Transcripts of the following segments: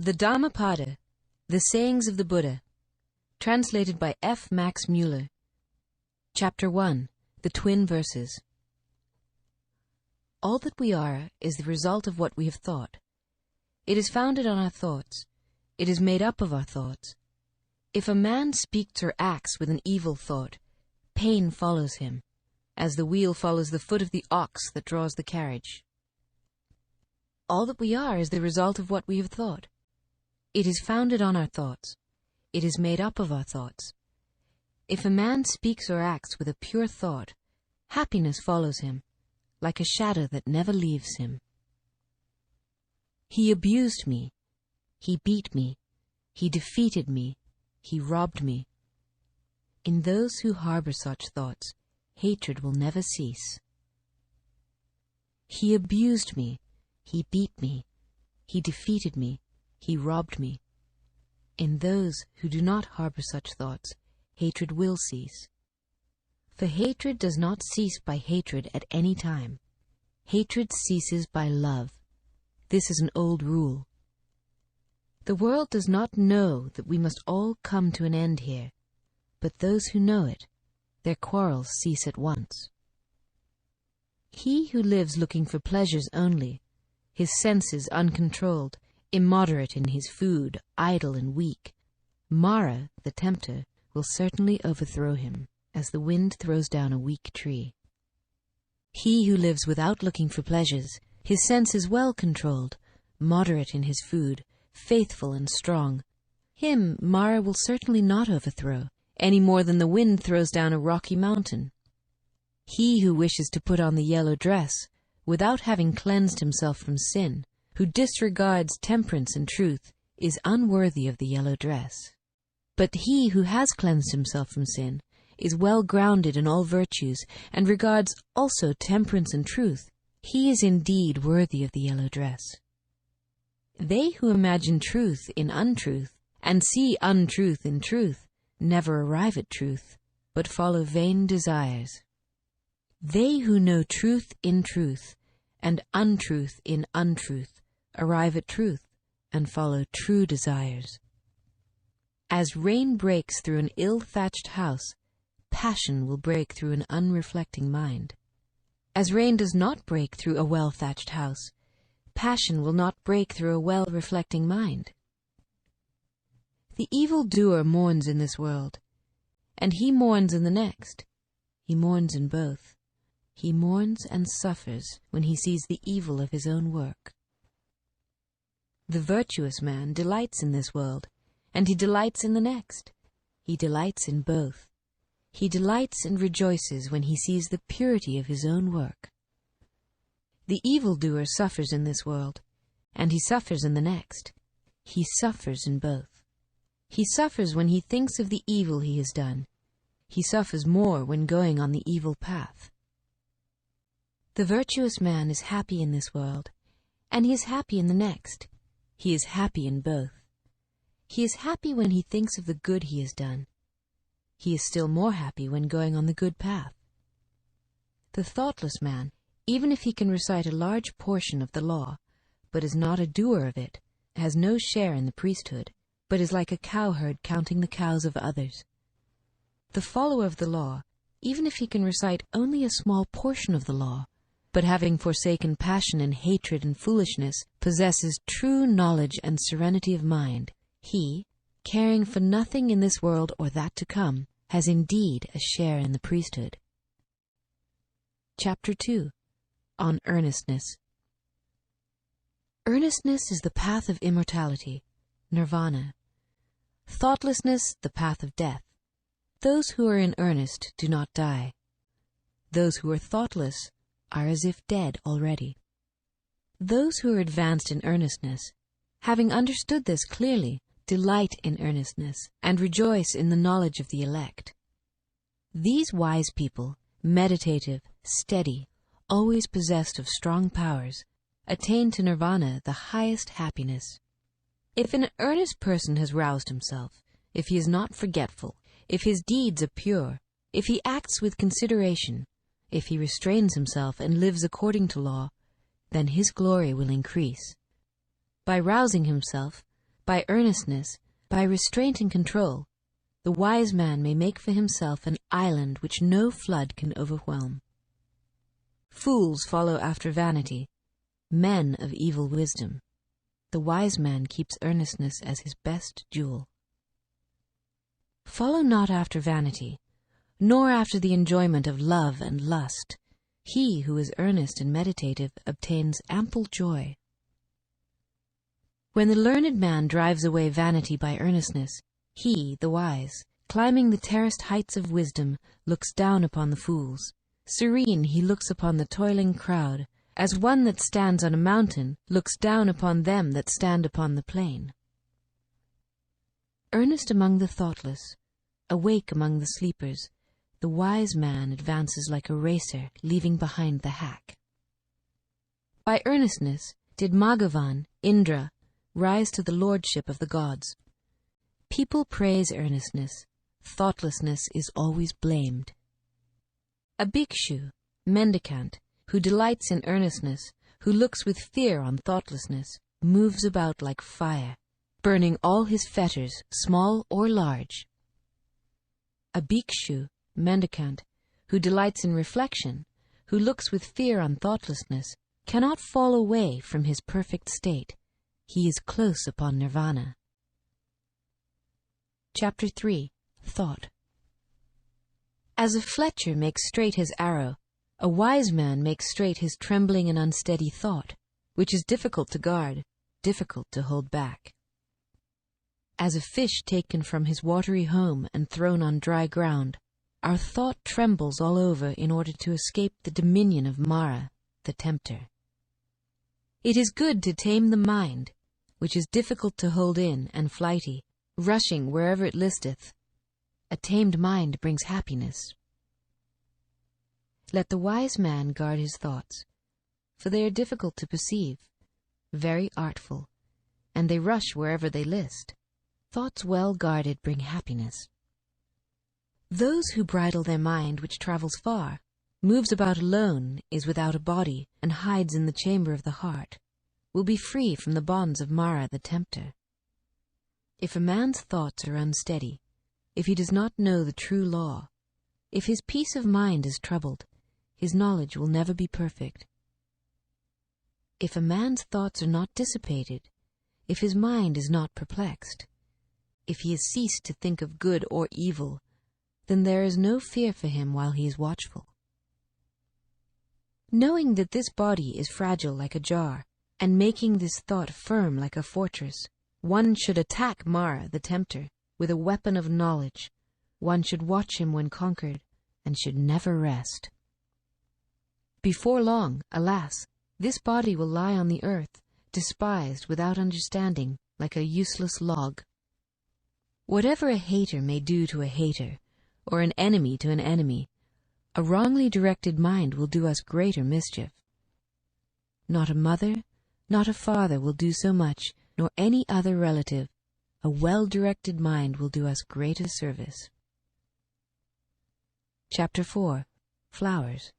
The Dhammapada, The Sayings of the Buddha, translated by F. Max Mueller. Chapter 1, The Twin Verses. All that we are is the result of what we have thought. It is founded on our thoughts. It is made up of our thoughts. If a man speaks or acts with an evil thought, pain follows him, as the wheel follows the foot of the ox that draws the carriage. All that we are is the result of what we have thought. It is founded on our thoughts. It is made up of our thoughts. If a man speaks or acts with a pure thought, happiness follows him, like a shadow that never leaves him. He abused me. He beat me. He defeated me. He robbed me. In those who harbor such thoughts, hatred will never cease. He abused me. He beat me. He defeated me. He robbed me. In those who do not harbor such thoughts, hatred will cease. For hatred does not cease by hatred at any time. Hatred ceases by love. This is an old rule. The world does not know that we must all come to an end here, but those who know it, their quarrels cease at once. He who lives looking for pleasures only, his senses uncontrolled, immoderate in his food, idle and weak, Mara, the tempter, will certainly overthrow him, as the wind throws down a weak tree. He who lives without looking for pleasures, his senses well controlled, moderate in his food, faithful and strong, him Mara will certainly not overthrow, any more than the wind throws down a rocky mountain. He who wishes to put on the yellow dress, without having cleansed himself from sin, who disregards temperance and truth, is unworthy of the yellow dress. But he who has cleansed himself from sin, is well grounded in all virtues, and regards also temperance and truth, he is indeed worthy of the yellow dress. They who imagine truth in untruth, and see untruth in truth, never arrive at truth, but follow vain desires. They who know truth in truth, and untruth in untruth, arrive at truth, and follow true desires. As rain breaks through an ill-thatched house, passion will break through an unreflecting mind. As rain does not break through a well-thatched house, passion will not break through a well-reflecting mind. The evil-doer mourns in this world, and he mourns in the next. He mourns in both. He mourns and suffers when he sees the evil of his own work. The virtuous man delights in this world, and he delights in the next. He delights in both. He delights and rejoices when he sees the purity of his own work. The evildoer suffers in this world, and he suffers in the next. He suffers in both. He suffers when he thinks of the evil he has done. He suffers more when going on the evil path. The virtuous man is happy in this world, and he is happy in the next. He is happy in both. He is happy when he thinks of the good he has done. He is still more happy when going on the good path. The thoughtless man, even if he can recite a large portion of the law, but is not a doer of it, has no share in the priesthood, but is like a cowherd counting the cows of others. The follower of the law, even if he can recite only a small portion of the law, but having forsaken passion and hatred and foolishness, possesses true knowledge and serenity of mind, he, caring for nothing in this world or that to come, has indeed a share in the priesthood. Chapter 2, On Earnestness. Earnestness is the path of immortality, nirvana. Thoughtlessness, the path of death. Those who are in earnest do not die. Those who are thoughtless are as if dead already. Those who are advanced in earnestness, having understood this clearly, delight in earnestness, and rejoice in the knowledge of the elect. These wise people, meditative, steady, always possessed of strong powers, attain to nirvana, the highest happiness. If an earnest person has roused himself, if he is not forgetful, if his deeds are pure, if he acts with consideration, if he restrains himself and lives according to law, then his glory will increase. By rousing himself, By earnestness, by restraint and control, the wise man may make for himself an island which no flood can overwhelm. Fools follow after vanity, men of evil wisdom. The wise man keeps earnestness as his best jewel. Follow not after vanity, nor after the enjoyment of love and lust. He who is earnest and meditative obtains ample joy. When the learned man drives away vanity by earnestness, he, the wise, climbing the terraced heights of wisdom, looks down upon the fools. Serene he looks upon the toiling crowd, as one that stands on a mountain looks down upon them that stand upon the plain. Earnest among the thoughtless, awake among the sleepers, the wise man advances like a racer, leaving behind the hack. By earnestness did Maghavan, Indra, rise to the lordship of the gods. People praise earnestness. Thoughtlessness is always blamed. A bhikshu, mendicant, who delights in earnestness, who looks with fear on thoughtlessness, moves about like fire, burning all his fetters, small or large. A bhikshu, mendicant, who delights in reflection, who looks with fear on thoughtlessness, cannot fall away from his perfect state. He is close upon nirvana. Chapter 3. Thought. As a fletcher makes straight his arrow, a wise man makes straight his trembling and unsteady thought, which is difficult to guard, difficult to hold back. As a fish taken from his watery home and thrown on dry ground, our thought trembles all over in order to escape the dominion of Mara, the tempter. It is good to tame the mind, which is difficult to hold in and flighty, rushing wherever it listeth. A tamed mind brings happiness. Let the wise man guard his thoughts, for they are difficult to perceive, very artful, and they rush wherever they list. Thoughts well guarded bring happiness. Those who bridle their mind which travels far, moves about alone, is without a body, and hides in the chamber of the heart, will be free from the bonds of Mara the tempter. If a man's thoughts are unsteady, if he does not know the true law, if his peace of mind is troubled, his knowledge will never be perfect. If a man's thoughts are not dissipated, if his mind is not perplexed, if he has ceased to think of good or evil, then there is no fear for him while he is watchful. Knowing that this body is fragile like a jar, and making this thought firm like a fortress, one should attack Mara, the tempter, with a weapon of knowledge. One should watch him when conquered, and should never rest. Before long, alas, this body will lie on the earth, despised without understanding, like a useless log. Whatever a hater may do to a hater, or an enemy to an enemy, a wrongly directed mind will do us greater mischief. Not a mother, not a father will do so much, nor any other relative. A well-directed mind will do us greater service. Chapter 4. Flowers.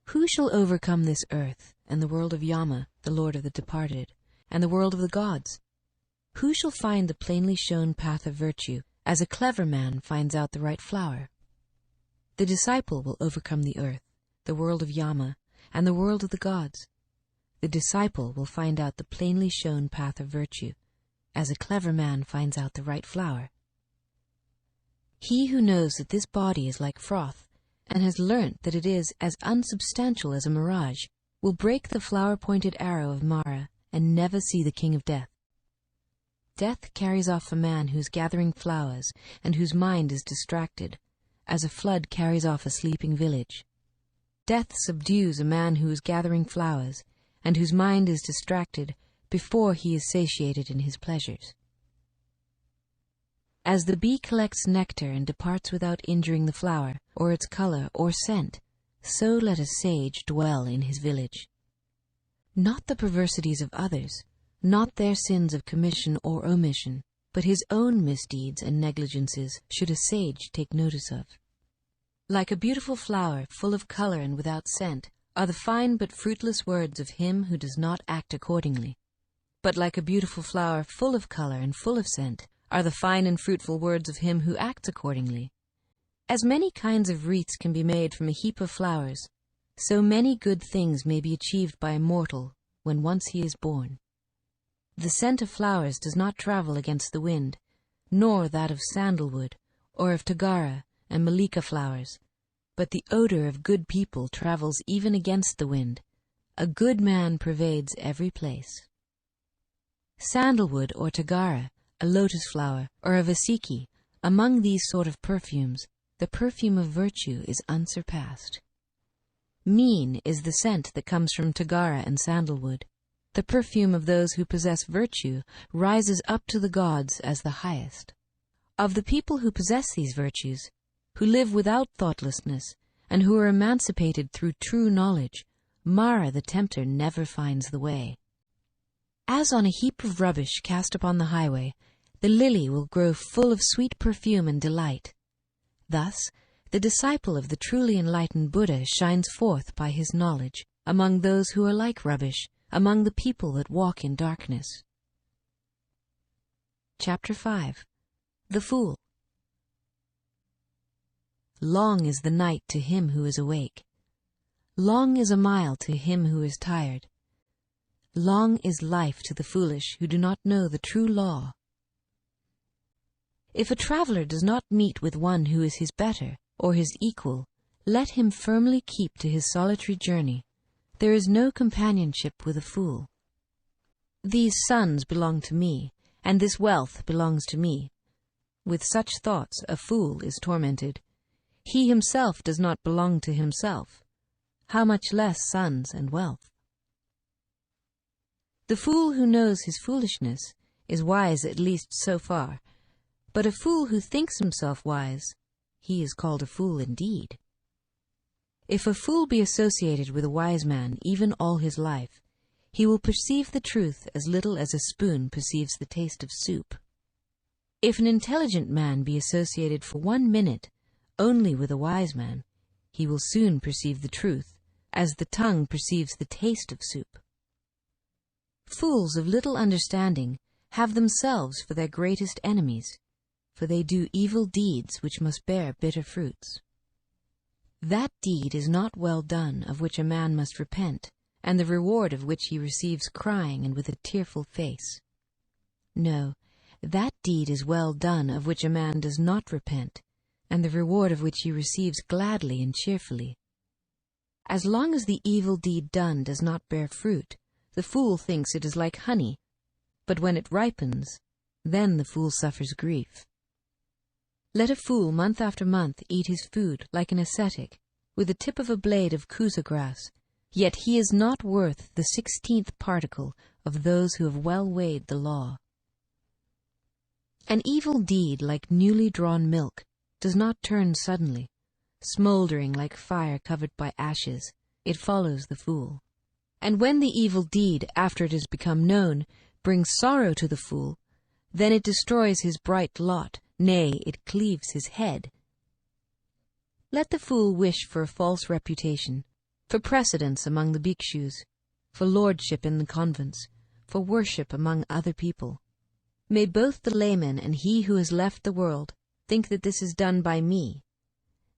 Who shall overcome this earth, and the world of Yama, the lord of the departed, and the world of the gods? Who shall find the plainly shown path of virtue, as a clever man finds out the right flower? The disciple will overcome the earth, the world of Yama, and the world of the gods. The disciple will find out the plainly shown path of virtue, as a clever man finds out the right flower. He who knows that this body is like froth, and has learnt that it is as unsubstantial as a mirage, will break the flower-pointed arrow of Mara, and never see the king of death. Death carries off a man who is gathering flowers, and whose mind is distracted, as a flood carries off a sleeping village. Death subdues a man who is gathering flowers, and whose mind is distracted, before he is satiated in his pleasures. As the bee collects nectar and departs without injuring the flower, or its color, or scent, so let a sage dwell in his village. Not the perversities of others, not their sins of commission or omission, but his own misdeeds and negligences should a sage take notice of. Like a beautiful flower, full of color and without scent, are the fine but fruitless words of him who does not act accordingly. But like a beautiful flower full of color and full of scent are the fine and fruitful words of him who acts accordingly. As many kinds of wreaths can be made from a heap of flowers, so many good things may be achieved by a mortal when once he is born. The scent of flowers does not travel against the wind, nor that of sandalwood, or of tagara and malika flowers, but the odor of good people travels even against the wind. A good man pervades every place. Sandalwood or tagara, a lotus flower, or a vasiki, among these sort of perfumes, the perfume of virtue is unsurpassed. Mean is the scent that comes from tagara and sandalwood. The perfume of those who possess virtue rises up to the gods as the highest. Of the people who possess these virtues, who live without thoughtlessness, and who are emancipated through true knowledge, Mara the tempter never finds the way. As on a heap of rubbish cast upon the highway, the lily will grow full of sweet perfume and delight. Thus, the disciple of the truly enlightened Buddha shines forth by his knowledge among those who are like rubbish, among the people that walk in darkness. Chapter 5. The Fool. Long is the night to him who is awake. Long is a mile to him who is tired. Long is life to the foolish who do not know the true law. If a traveler does not meet with one who is his better or his equal, let him firmly keep to his solitary journey. There is no companionship with a fool. These sons belong to me, and this wealth belongs to me. With such thoughts a fool is tormented. He himself does not belong to himself. How much less sons and wealth? The fool who knows his foolishness is wise at least so far, but a fool who thinks himself wise, he is called a fool indeed. If a fool be associated with a wise man even all his life, he will perceive the truth as little as a spoon perceives the taste of soup. If an intelligent man be associated for 1 minute only with a wise man, he will soon perceive the truth, as the tongue perceives the taste of soup. Fools of little understanding have themselves for their greatest enemies, for they do evil deeds which must bear bitter fruits. That deed is not well done of which a man must repent, and the reward of which he receives crying and with a tearful face. No, that deed is well done of which a man does not repent, and the reward of which he receives gladly and cheerfully. As long as the evil deed done does not bear fruit, the fool thinks it is like honey, but when it ripens, then the fool suffers grief. Let a fool month after month eat his food like an ascetic, with the tip of a blade of kusa grass, yet he is not worth the 16th particle of those who have well weighed the law. An evil deed, like newly drawn milk, does not turn suddenly. Smoldering like fire covered by ashes, it follows the fool. And when the evil deed, after it has become known, brings sorrow to the fool, then it destroys his bright lot, nay, it cleaves his head. Let the fool wish for a false reputation, for precedence among the bhikshus, for lordship in the convents, for worship among other people. May both the layman and he who has left the world think that this is done by me.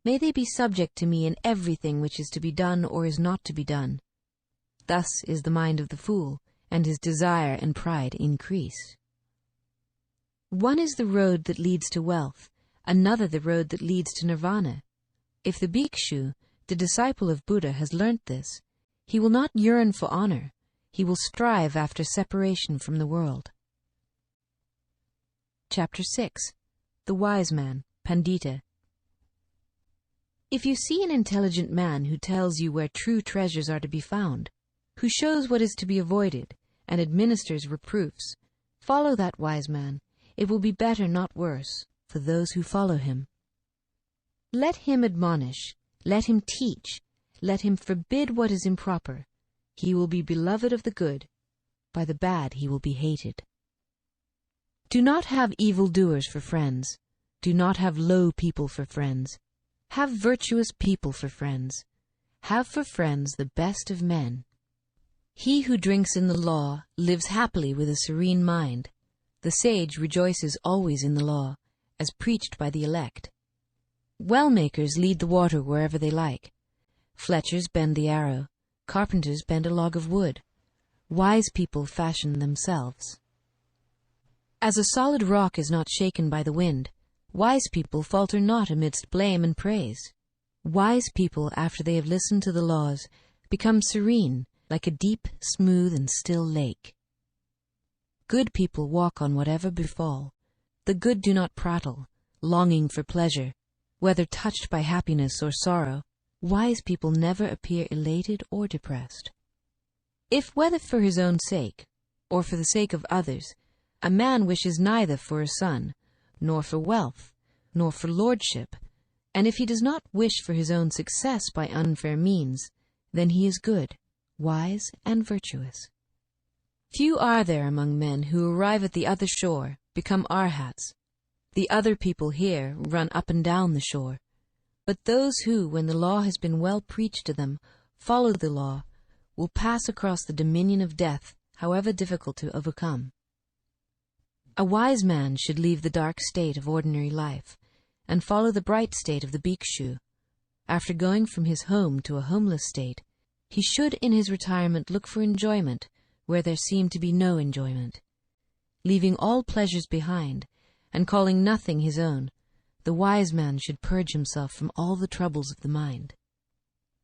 May they be subject to me in everything which is to be done or is not to be done. Thus is the mind of the fool, and his desire and pride increase. One is the road that leads to wealth, another the road that leads to nirvana. If the bhikshu, the disciple of Buddha, has learnt this, he will not yearn for honor, he will strive after separation from the world. Chapter 6. The Wise Man, Pandita. If you see an intelligent man who tells you where true treasures are to be found, who shows what is to be avoided, and administers reproofs, follow that wise man. It will be better, not worse, for those who follow him. Let him admonish, let him teach, let him forbid what is improper. He will be beloved of the good, by the bad he will be hated. Do not have evildoers for friends. Do not have low people for friends. Have virtuous people for friends. Have for friends the best of men. He who drinks in the law lives happily with a serene mind. The sage rejoices always in the law, as preached by the elect. Well-makers lead the water wherever they like. Fletchers bend the arrow. Carpenters bend a log of wood. Wise people fashion themselves. As a solid rock is not shaken by the wind, wise people falter not amidst blame and praise. Wise people, after they have listened to the laws, become serene, like a deep, smooth, and still lake. Good people walk on whatever befall. The good do not prattle, longing for pleasure, whether touched by happiness or sorrow. Wise people never appear elated or depressed. If, whether for his own sake, or for the sake of others, a man wishes neither for a son, nor for wealth, nor for lordship, and if he does not wish for his own success by unfair means, then he is good, wise, and virtuous. Few are there among men who arrive at the other shore, become arhats. The other people here run up and down the shore. But those who, when the law has been well preached to them, follow the law, will pass across the dominion of death, however difficult to overcome. A wise man should leave the dark state of ordinary life, and follow the bright state of the bhikshu. After going from his home to a homeless state, he should in his retirement look for enjoyment where there seemed to be no enjoyment. Leaving all pleasures behind, and calling nothing his own, the wise man should purge himself from all the troubles of the mind.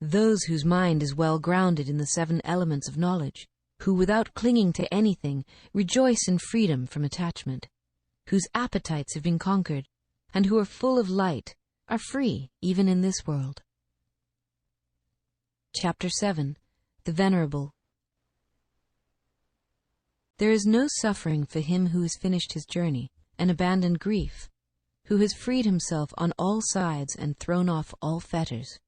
Those whose mind is well grounded in the 7 elements of knowledge, who without clinging to anything rejoice in freedom from attachment, whose appetites have been conquered, and who are full of light, are free even in this world. Chapter 7. The Venerable. There is no suffering for him who has finished his journey and abandoned grief, who has freed himself on all sides and thrown off all fetters.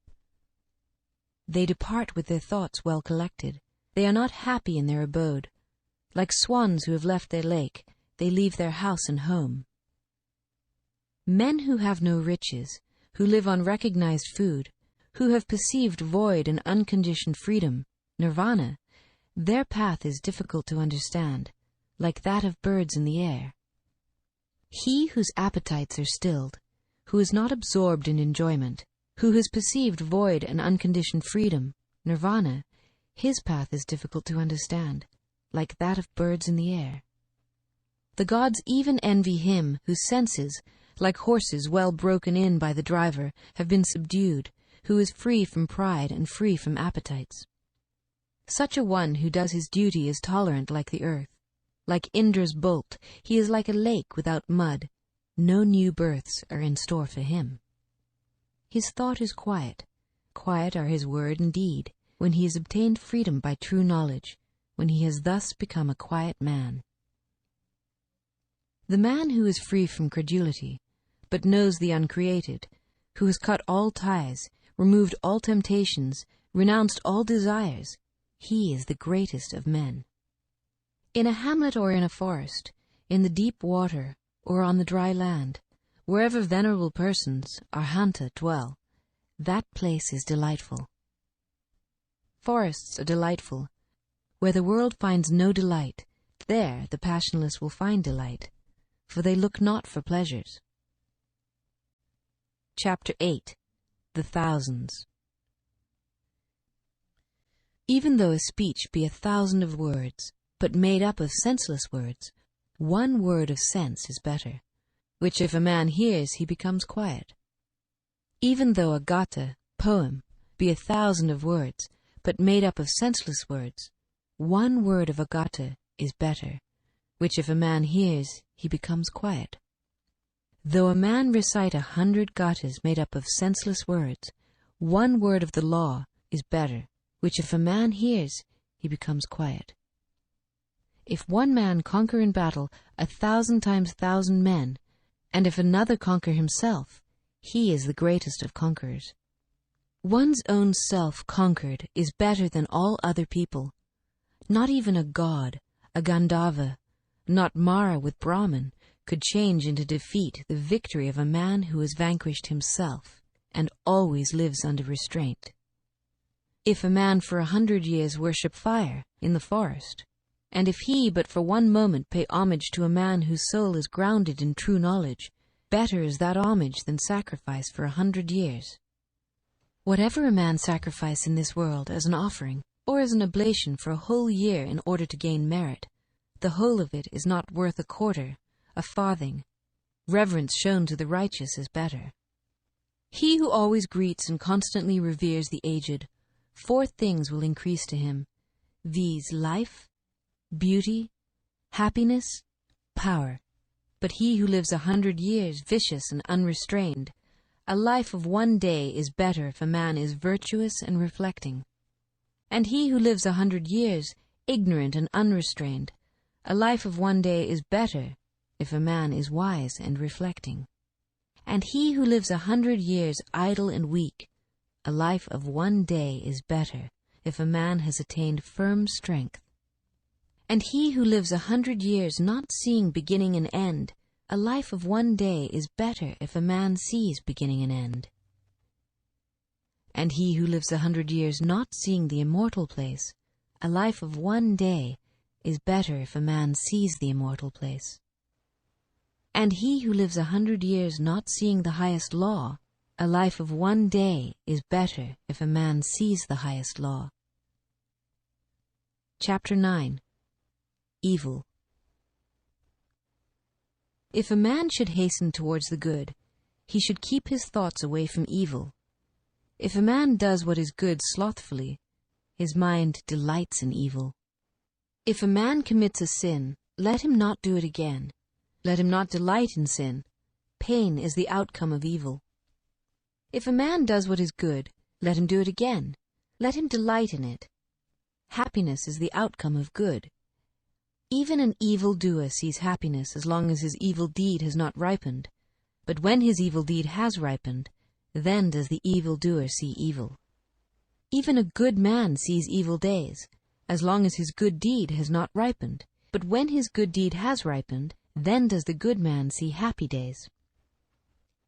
They depart with their thoughts well collected. They are not happy in their abode. Like swans who have left their lake, they leave their house and home. Men who have no riches, who live on recognized food, who have perceived void and unconditioned freedom, nirvana, their path is difficult to understand, like that of birds in the air. He whose appetites are stilled, who is not absorbed in enjoyment, who has perceived void and unconditioned freedom, nirvana, his path is difficult to understand, like that of birds in the air. The gods even envy him whose senses, like horses well broken in by the driver, have been subdued, who is free from pride and free from appetites. Such a one who does his duty is tolerant like the earth. Like Indra's bolt, he is like a lake without mud. No new births are in store for him. His thought is quiet. Quiet are his word and deed, when he has obtained freedom by true knowledge, when he has thus become a quiet man. The man who is free from credulity, but knows the uncreated, who has cut all ties, removed all temptations, renounced all desires, he is the greatest of men. In a hamlet or in a forest, in the deep water or on the dry land, wherever venerable persons, arhanta, dwell, that place is delightful. Forests are delightful. Where the world finds no delight, there the passionless will find delight, for they look not for pleasures. Chapter 8. The Thousands. Even though a speech be 1,000 of words, but made up of senseless words, one word of sense is better, which if a man hears he becomes quiet. Even though a gatha, poem, be 1,000 of words, but made up of senseless words, one word of a gatha is better, which if a man hears he becomes quiet. Though a man recite 100 gathas made up of senseless words, one word of the law is better, which if a man hears he becomes quiet. If one man conquer in battle 1,000 times 1,000 men, and if another conquer himself, he is the greatest of conquerors. One's own self conquered is better than all other people. Not even a god, a Gandharva, not Mara with Brahman, could change into defeat the victory of a man who has vanquished himself and always lives under restraint. If a man for 100 years worship fire, in the forest. And if he but for one moment pay homage to a man whose soul is grounded in true knowledge, better is that homage than sacrifice for 100 years. Whatever a man sacrifice in this world as an offering, or as an oblation for a whole year in order to gain merit, the whole of it is not worth a quarter, a farthing. Reverence shown to the righteous is better. He who always greets and constantly reveres the aged, 4 things will increase to him, viz. Life, beauty, happiness, power. But he who lives 100 years vicious and unrestrained, a life of 1 day is better if a man is virtuous and reflecting. And he who lives 100 years ignorant and unrestrained, a life of 1 day is better if a man is wise and reflecting. And he who lives 100 years idle and weak, a life of 1 day is better if a man has attained firm strength. And he who lives 100 years not seeing beginning and end, a life of 1 day is better if a man sees beginning and end. And he who lives 100 years not seeing the immortal place, a life of 1 day is better if a man sees the immortal place. And he who lives 100 years not seeing the highest law, a life of 1 day is better if a man sees the highest law. Chapter 9. Evil. If a man should hasten towards the good, he should keep his thoughts away from evil. If a man does what is good slothfully, his mind delights in evil. If a man commits a sin, let him not do it again. Let him not delight in sin. Pain is the outcome of evil. If a man does what is good, let him do it again. Let him delight in it. Happiness is the outcome of good. Even an evil doer sees happiness as long as his evil deed has not ripened. But when his evil deed has ripened, then does the evil doer see evil. Even a good man sees evil days, as long as his good deed has not ripened. But when his good deed has ripened, then does the good man see happy days.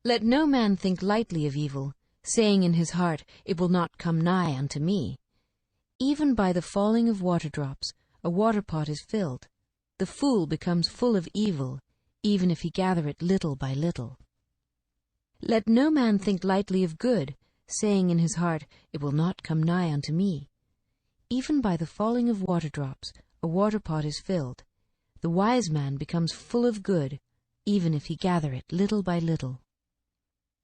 Let no man think lightly of evil, saying in his heart, "It will not come nigh unto me." Even by the falling of water drops, a water pot is filled. The fool becomes full of evil, even if he gather it little by little. Let no man think lightly of good, saying in his heart, "It will not come nigh unto me." Even by the falling of water drops, a water pot is filled. The wise man becomes full of good, even if he gather it little by little.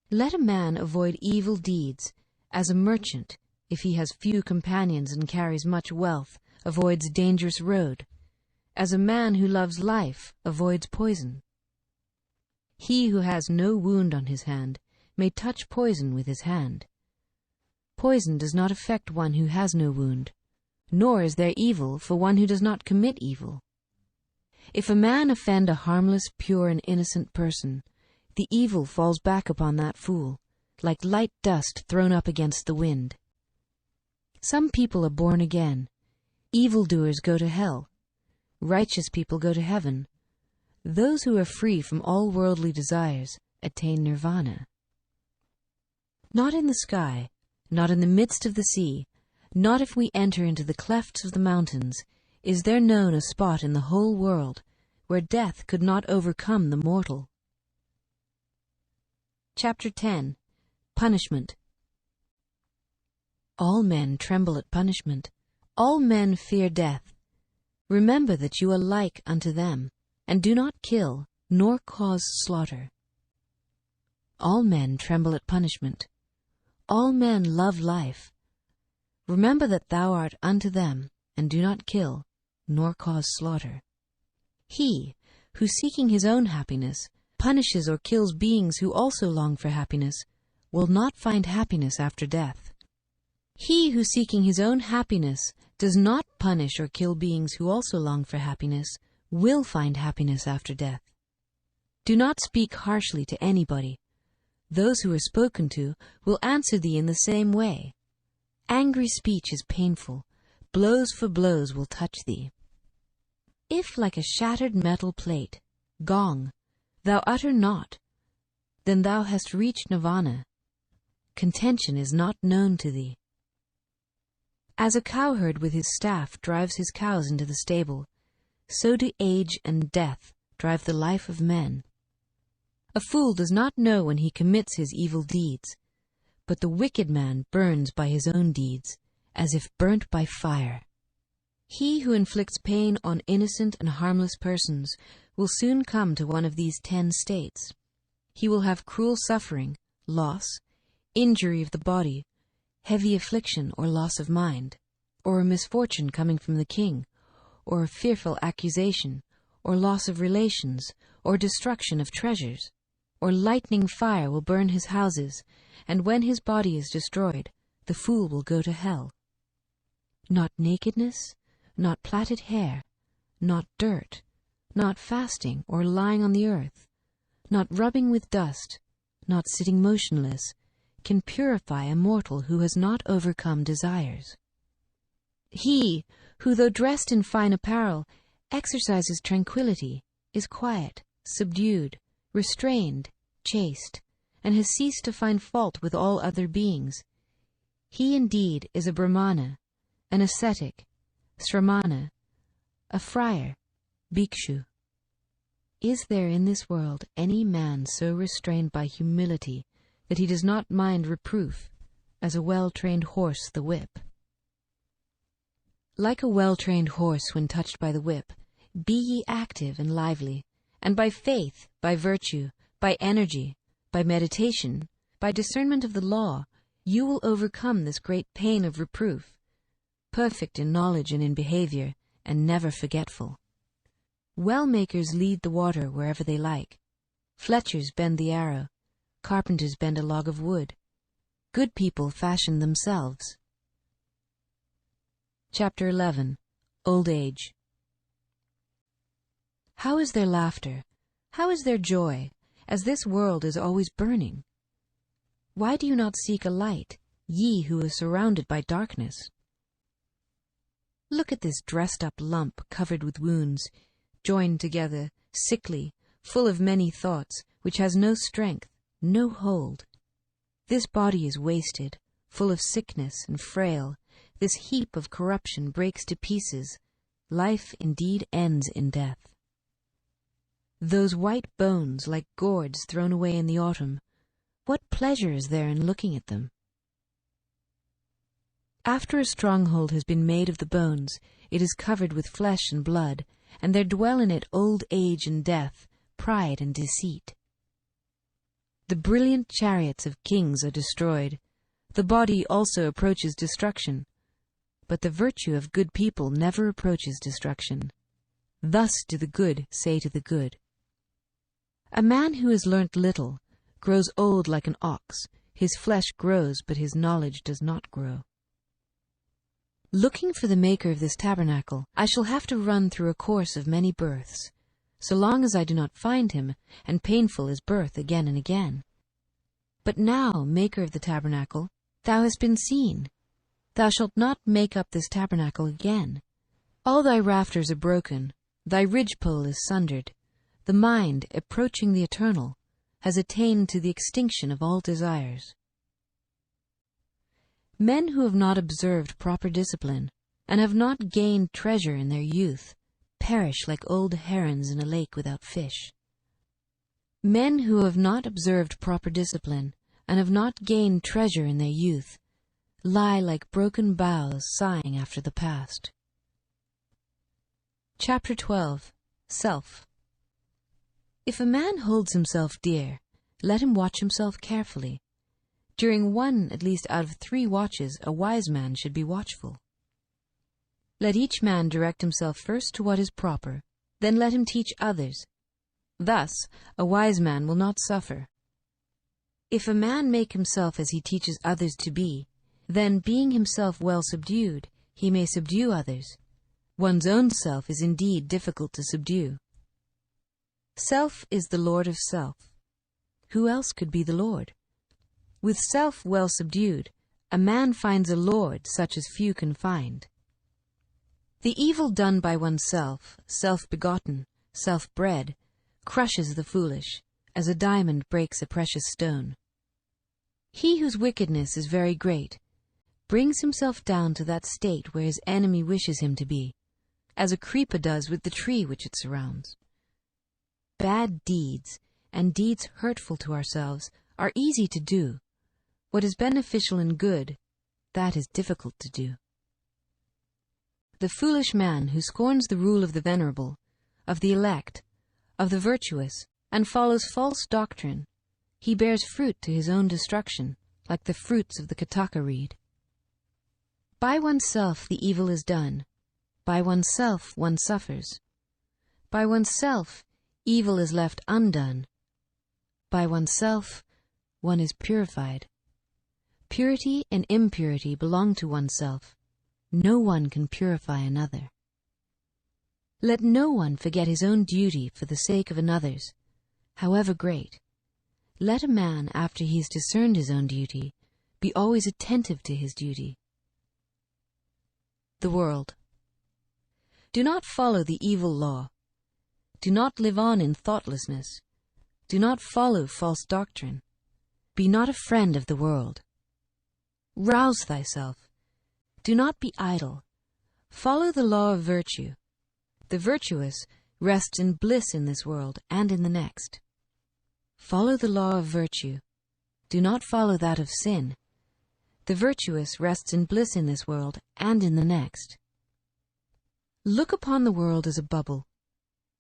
Let a man avoid evil deeds, as a merchant, if he has few companions and carries much wealth, avoids dangerous road, as a man who loves life avoids poison. He who has no wound on his hand may touch poison with his hand. Poison does not affect one who has no wound, nor is there evil for one who does not commit evil. If a man offend a harmless, pure, and innocent person, the evil falls back upon that fool, like light dust thrown up against the wind. Some people are born again. Evildoers go to hell. Righteous people go to heaven. Those who are free from all worldly desires attain nirvana. Not in the sky, not in the midst of the sea, not if we enter into the clefts of the mountains, is there known a spot in the whole world where death could not overcome the mortal. Chapter 10. Punishment. All men tremble at punishment. All men fear death. Remember that you are like unto them, and do not kill, nor cause slaughter. All men tremble at punishment. All men love life. Remember that thou art unto them, and do not kill, nor cause slaughter. He, who seeking his own happiness, punishes or kills beings who also long for happiness, will not find happiness after death. He who seeking his own happiness does not punish or kill beings who also long for happiness, will find happiness after death. Do not speak harshly to anybody. Those who are spoken to will answer thee in the same way. Angry speech is painful. Blows for blows will touch thee. If like a shattered metal plate, gong, thou utter not, then thou hast reached nirvana. Contention is not known to thee. As a cowherd with his staff drives his cows into the stable, so do age and death drive the life of men. A fool does not know when he commits his evil deeds, but the wicked man burns by his own deeds, as if burnt by fire. He who inflicts pain on innocent and harmless persons will soon come to one of these 10 states. He will have cruel suffering, loss, injury of the body, heavy affliction or loss of mind, or a misfortune coming from the king, or a fearful accusation, or loss of relations, or destruction of treasures, or lightning fire will burn his houses, and when his body is destroyed, the fool will go to hell. Not nakedness, not plaited hair, not dirt, not fasting or lying on the earth, not rubbing with dust, not sitting motionless, can purify a mortal who has not overcome desires. He who, though dressed in fine apparel, exercises tranquility, is quiet, subdued, restrained, chaste, and has ceased to find fault with all other beings, he indeed is a Brahmana, an ascetic, Sramana, a friar, bhikshu. Is there in this world any man so restrained by humility that he does not mind reproof, as a well-trained horse the whip? Like a well-trained horse when touched by the whip, be ye active and lively, and by faith, by virtue, by energy, by meditation, by discernment of the law, you will overcome this great pain of reproof, perfect in knowledge and in behavior, and never forgetful. Well-makers lead the water wherever they like. Fletchers bend the arrow. Carpenters bend a log of wood. Good people fashion themselves. Chapter 11. Old Age. How is their laughter? How is their joy, as this world is always burning? Why do you not seek a light, ye who are surrounded by darkness? Look at this dressed-up lump covered with wounds, joined together, sickly, full of many thoughts, which has no strength, no hold. This body is wasted, full of sickness and frail. This heap of corruption breaks to pieces. Life indeed ends in death. Those white bones, like gourds thrown away in the autumn, what pleasure is there in looking at them? After a stronghold has been made of the bones, it is covered with flesh and blood, and there dwell in it old age and death, pride and deceit. The brilliant chariots of kings are destroyed. The body also approaches destruction, but the virtue of good people never approaches destruction. Thus do the good say to the good. A man who has learnt little grows old like an ox. His flesh grows, but his knowledge does not grow. Looking for the maker of this tabernacle, I shall have to run through a course of many births, so long as I do not find him, and painful is birth again and again. But now, maker of the tabernacle, thou hast been seen. Thou shalt not make up this tabernacle again. All thy rafters are broken, thy ridgepole is sundered. The mind, approaching the eternal, has attained to the extinction of all desires. Men who have not observed proper discipline, and have not gained treasure in their youth, perish like old herons in a lake without fish. Men who have not observed proper discipline, and have not gained treasure in their youth, lie like broken boughs sighing after the past. Chapter 12. Self. If a man holds himself dear, let him watch himself carefully. During one at least out of 3 watches, a wise man should be watchful. Let each man direct himself first to what is proper, then let him teach others. Thus a wise man will not suffer. If a man make himself as he teaches others to be, then, being himself well subdued, he may subdue others. One's own self is indeed difficult to subdue. Self is the lord of self. Who else could be the lord? With self well subdued, a man finds a lord such as few can find. The evil done by oneself, self-begotten, self-bred, crushes the foolish, as a diamond breaks a precious stone. He whose wickedness is very great, brings himself down to that state where his enemy wishes him to be, as a creeper does with the tree which it surrounds. Bad deeds, and deeds hurtful to ourselves, are easy to do. What is beneficial and good, that is difficult to do. The foolish man who scorns the rule of the venerable, of the elect, of the virtuous, and follows false doctrine, he bears fruit to his own destruction, like the fruits of the Kataka reed. By oneself the evil is done. By oneself one suffers. By oneself evil is left undone. By oneself one is purified. Purity and impurity belong to oneself. No one can purify another. Let no one forget his own duty for the sake of another's, however great. Let a man, after he has discerned his own duty, be always attentive to his duty. The world. Do not follow the evil law. Do not live on in thoughtlessness. Do not follow false doctrine. Be not a friend of the world. Rouse thyself. Do not be idle. Follow the law of virtue. The virtuous rests in bliss in this world and in the next. Follow the law of virtue. Do not follow that of sin. The virtuous rests in bliss in this world and in the next. Look upon the world as a bubble.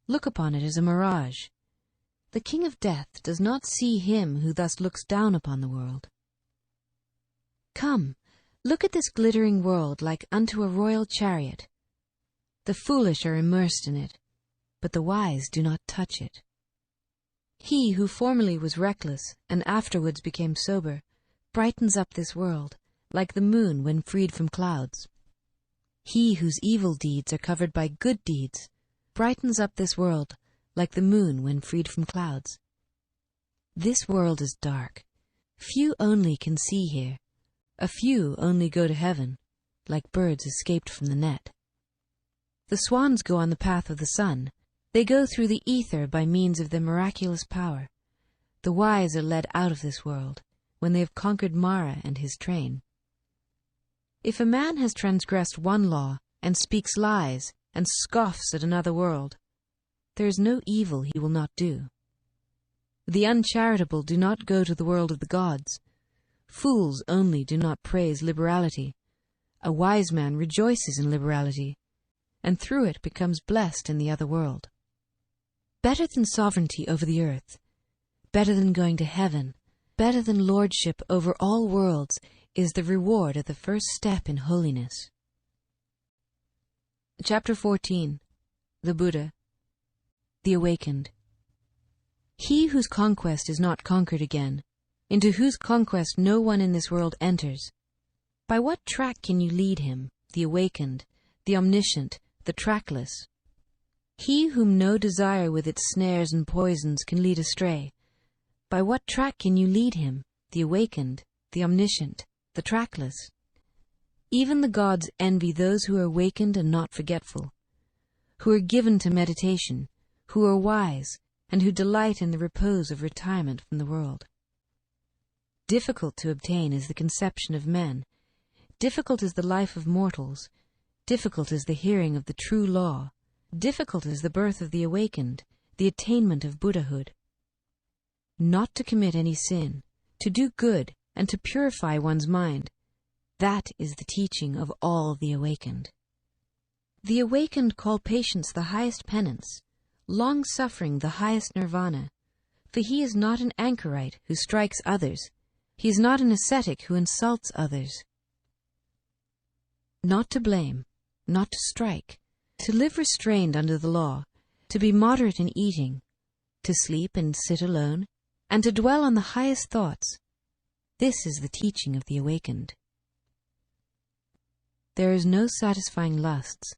Look upon it as a mirage. The king of death does not see him who thus looks down upon the world. Come, look at this glittering world like unto a royal chariot. The foolish are immersed in it, but the wise do not touch it. He who formerly was reckless and afterwards became sober brightens up this world, like the moon when freed from clouds. He whose evil deeds are covered by good deeds brightens up this world, like the moon when freed from clouds. This world is dark. Few only can see here. A few only go to heaven, like birds escaped from the net. The swans go on the path of the sun. They go through the ether by means of their miraculous power. The wise are led out of this world, when they have conquered Mara and his train. If a man has transgressed one law, and speaks lies, and scoffs at another world, there is no evil he will not do. The uncharitable do not go to the world of the gods. Fools only do not praise liberality. A wise man rejoices in liberality, and through it becomes blessed in the other world. Better than sovereignty over the earth, better than going to heaven, better than lordship over all worlds, is the reward of the first step in holiness. Chapter 14. The Buddha. The Awakened. He whose conquest is not conquered again, into whose conquest no one in this world enters, by what track can you lead him, the awakened, the omniscient, the trackless? He whom no desire with its snares and poisons can lead astray, by what track can you lead him, the awakened, the omniscient, the trackless? Even the gods envy those who are awakened and not forgetful, who are given to meditation, who are wise, and who delight in the repose of retirement from the world. Difficult to obtain is the conception of men, difficult is the life of mortals, difficult is the hearing of the true law, difficult is the birth of the awakened, the attainment of Buddhahood. Not to commit any sin, to do good, and to purify one's mind, that is the teaching of all the awakened. The awakened call patience the highest penance, long-suffering the highest nirvana, for he is not an anchorite who strikes others, he is not an ascetic who insults others. Not to blame, not to strike, to live restrained under the law, to be moderate in eating, to sleep and sit alone, and to dwell on the highest thoughts. This is the teaching of the awakened. There is no satisfying lusts,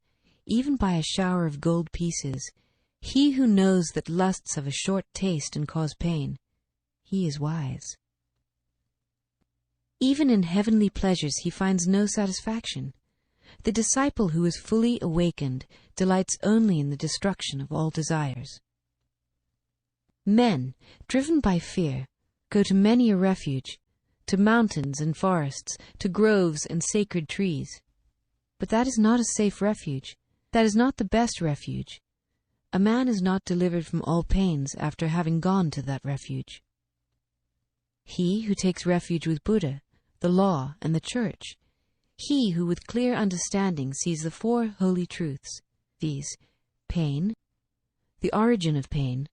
even by a shower of gold pieces. He who knows that lusts have a short taste and cause pain, he is wise. Even in heavenly pleasures he finds no satisfaction. The disciple who is fully awakened delights only in the destruction of all desires. Men, driven by fear, go to many a refuge, to mountains and forests, to groves and sacred trees. But that is not a safe refuge. That is not the best refuge. A man is not delivered from all pains after having gone to that refuge. He who takes refuge with Buddha, the law, and the church, he who with clear understanding sees the four holy truths, viz., pain, the origin of pain,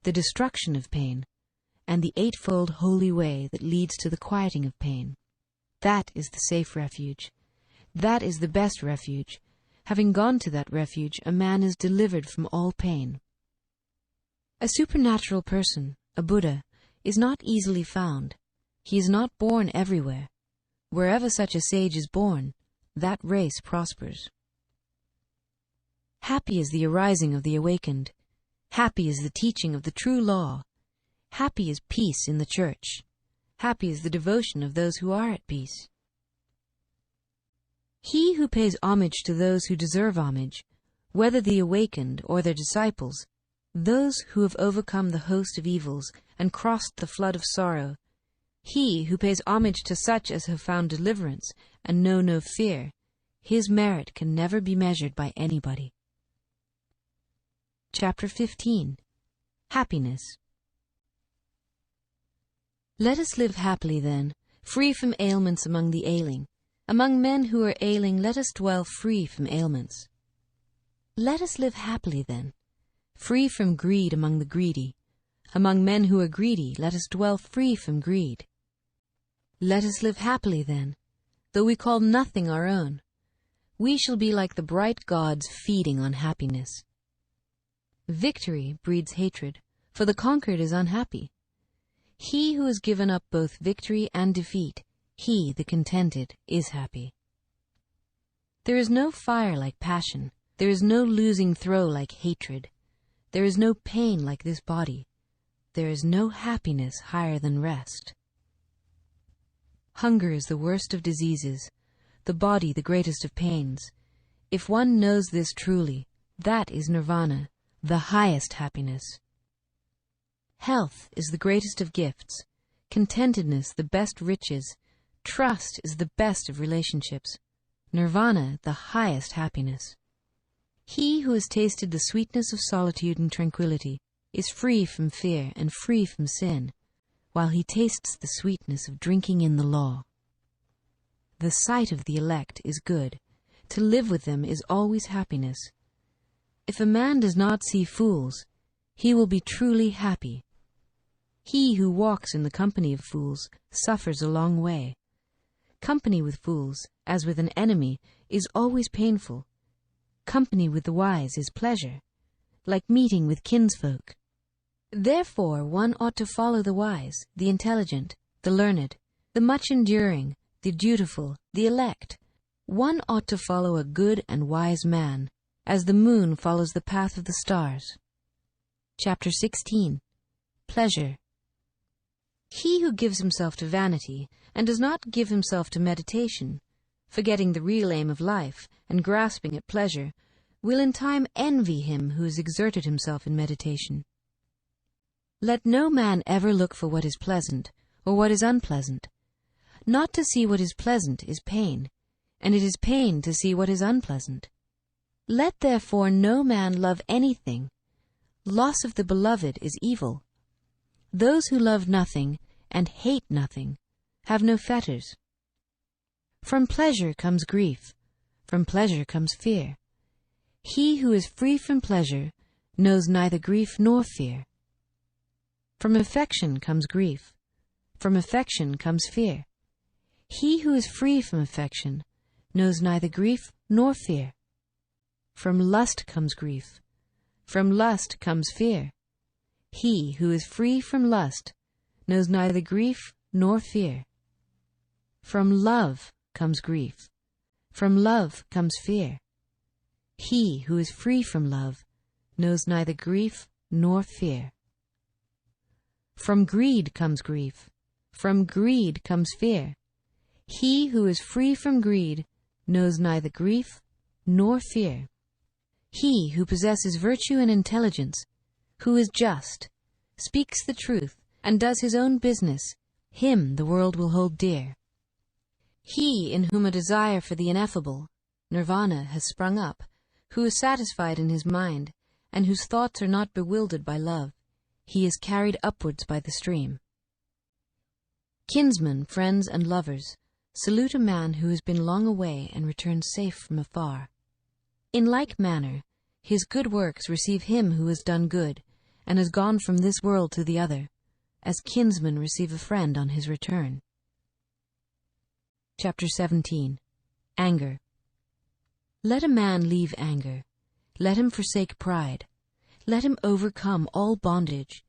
the destruction of pain, and the eightfold holy way that leads to the quieting of pain. That is the safe refuge. That is the best refuge. Having gone to that refuge, a man is delivered from all pain. A supernatural person, a Buddha, is not easily found. He is not born everywhere. Wherever such a sage is born, that race prospers. Happy is the arising of the awakened. Happy is the teaching of the true law. Happy is peace in the church. Happy is the devotion of those who are at peace. He who pays homage to those who deserve homage, whether the awakened or their disciples, those who have overcome the host of evils and crossed the flood of sorrow, he who pays homage to such as have found deliverance and know no fear, his merit can never be measured by anybody. Chapter 15. Happiness. Let us live happily then, free from ailments among the ailing. Among men who are ailing, let us dwell free from ailments. Let us live happily then, free from greed among the greedy. Among men who are greedy, let us dwell free from greed. Let us live happily then, though we call nothing our own. We shall be like the bright gods feeding on happiness. Victory breeds hatred, for the conquered is unhappy. He who has given up both victory and defeat, he, the contented, is happy. There is no fire like passion. There is no losing throw like hatred. There is no pain like this body. There is no happiness higher than rest. Hunger is the worst of diseases, the body the greatest of pains. If one knows this truly, that is nirvana, the highest happiness. Health is the greatest of gifts, contentedness the best riches, trust is the best of relationships, nirvana the highest happiness. He who has tasted the sweetness of solitude and tranquility is free from fear and free from sin, while he tastes the sweetness of drinking in the law. The sight of the elect is good. To live with them is always happiness. If a man does not see fools, he will be truly happy. He who walks in the company of fools suffers a long way. Company with fools, as with an enemy, is always painful. Company with the wise is pleasure, like meeting with kinsfolk. Therefore one ought to follow the wise, the intelligent, the learned, the much enduring, the dutiful, the elect. One ought to follow a good and wise man, as the moon follows the path of the stars. Chapter 16. Pleasure. He who gives himself to vanity, and does not give himself to meditation, forgetting the real aim of life, and grasping at pleasure, will in time envy him who has exerted himself in meditation. Let no man ever look for what is pleasant, or what is unpleasant. Not to see what is pleasant is pain, and it is pain to see what is unpleasant. Let therefore no man love anything. Loss of the beloved is evil. Those who love nothing and hate nothing have no fetters. From pleasure comes grief. From pleasure comes fear. He who is free from pleasure knows neither grief nor fear. From affection comes grief. From affection comes fear. He who is free from affection knows neither grief nor fear. From lust comes grief. From lust comes fear. He who is free from lust knows neither grief nor fear. From love comes grief. From love comes fear. He who is free from love knows neither grief nor fear. From greed comes grief. From greed comes fear. He who is free from greed knows neither grief nor fear. He who possesses virtue and intelligence, who is just, speaks the truth, and does his own business, him the world will hold dear. He in whom a desire for the ineffable, nirvana, has sprung up, who is satisfied in his mind, and whose thoughts are not bewildered by love, he is carried upwards by the stream. Kinsmen, friends, and lovers, salute a man who has been long away and returns safe from afar. In like manner, his good works receive him who has done good, and has gone from this world to the other, as kinsmen receive a friend on his return. Chapter 17. Anger. Let a man leave anger. Let him forsake pride. Let him overcome all bondage.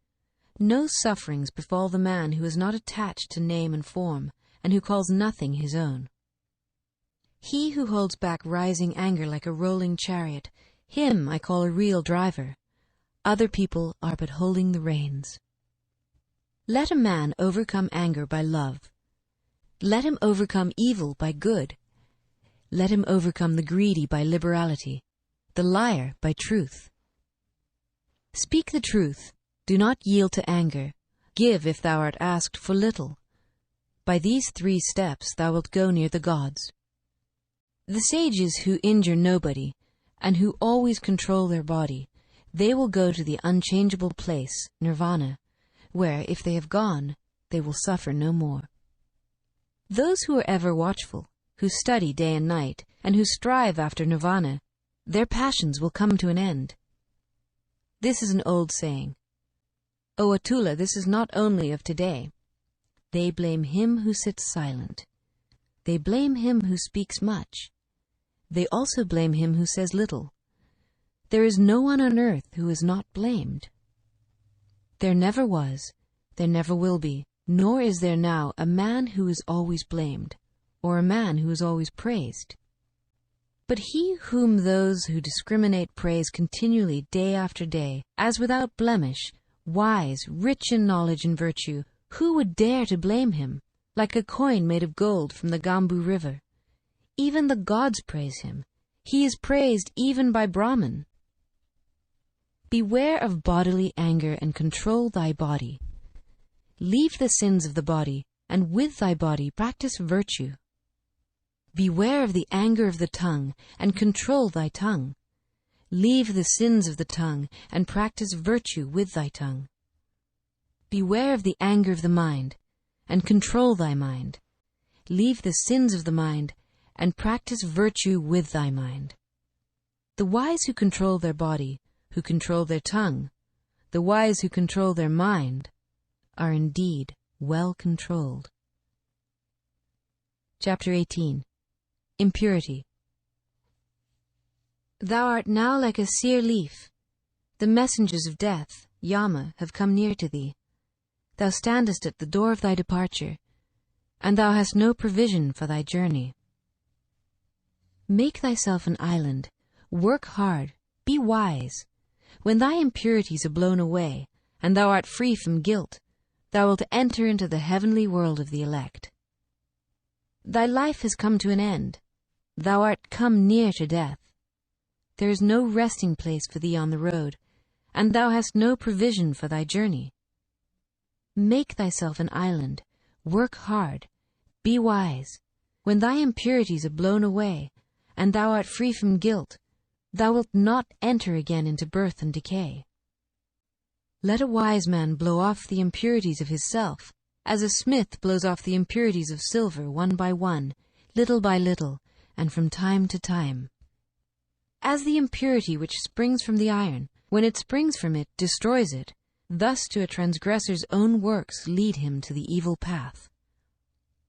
No sufferings befall the man who is not attached to name and form, and who calls nothing his own. He who holds back rising anger like a rolling chariot, him I call a real driver. Other people are but holding the reins. Let a man overcome anger by love. Let him overcome evil by good. Let him overcome the greedy by liberality, the liar by truth. Speak the truth. Do not yield to anger. Give if thou art asked for little. By these 3 steps thou wilt go near the gods. The sages who injure nobody, and who always control their body, they will go to the unchangeable place, nirvana, where, if they have gone, they will suffer no more. Those who are ever watchful, who study day and night, and who strive after nirvana, their passions will come to an end. This is an old saying. O Atula, this is not only of today. They blame him who sits silent. They blame him who speaks much. They also blame him who says little. There is no one on earth who is not blamed. There never was, there never will be, nor is there now a man who is always blamed, or a man who is always praised. But he whom those who discriminate praise continually day after day, as without blemish, wise, rich in knowledge and virtue, who would dare to blame him, like a coin made of gold from the Gambu river? Even the gods praise him. He is praised even by Brahman. Beware of bodily anger and control thy body. Leave the sins of the body, and with thy body practice virtue. Beware of the anger of the tongue, and control thy tongue. Leave the sins of the tongue, and practice virtue with thy tongue. Beware of the anger of the mind, and control thy mind. Leave the sins of the mind, and practice virtue with thy mind. The wise who control their body, who control their tongue, the wise who control their mind, are indeed well controlled. Chapter 18. Impurity. Thou art now like a sere leaf. The messengers of death, Yama, have come near to thee. Thou standest at the door of thy departure, and thou hast no provision for thy journey. Make thyself an island, work hard, be wise. When thy impurities are blown away, and thou art free from guilt, thou wilt enter into the heavenly world of the elect. Thy life has come to an end. Thou art come near to death. There is no resting place for thee on the road, and thou hast no provision for thy journey. Make thyself an island, work hard, be wise. When thy impurities are blown away, and thou art free from guilt, thou wilt not enter again into birth and decay. Let a wise man blow off the impurities of his self, as a smith blows off the impurities of silver one by one, little by little, and from time to time. As the impurity which springs from the iron, when it springs from it, destroys it, thus to a transgressor's own works lead him to the evil path.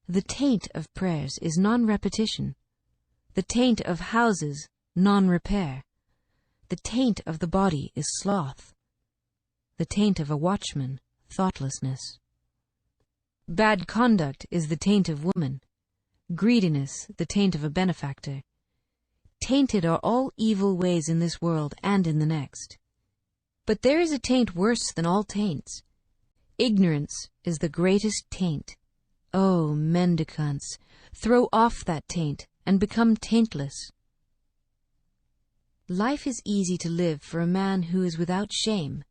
The taint of prayers is non-repetition. The taint of houses, non-repair. The taint of the body is sloth. The taint of a watchman, thoughtlessness. Bad conduct is the taint of woman. Greediness, the taint of a benefactor. Tainted are all evil ways in this world and in the next. But there is a taint worse than all taints. Ignorance is the greatest taint. O mendicants, throw off that taint and become taintless. Life is easy to live for a man who is without shame.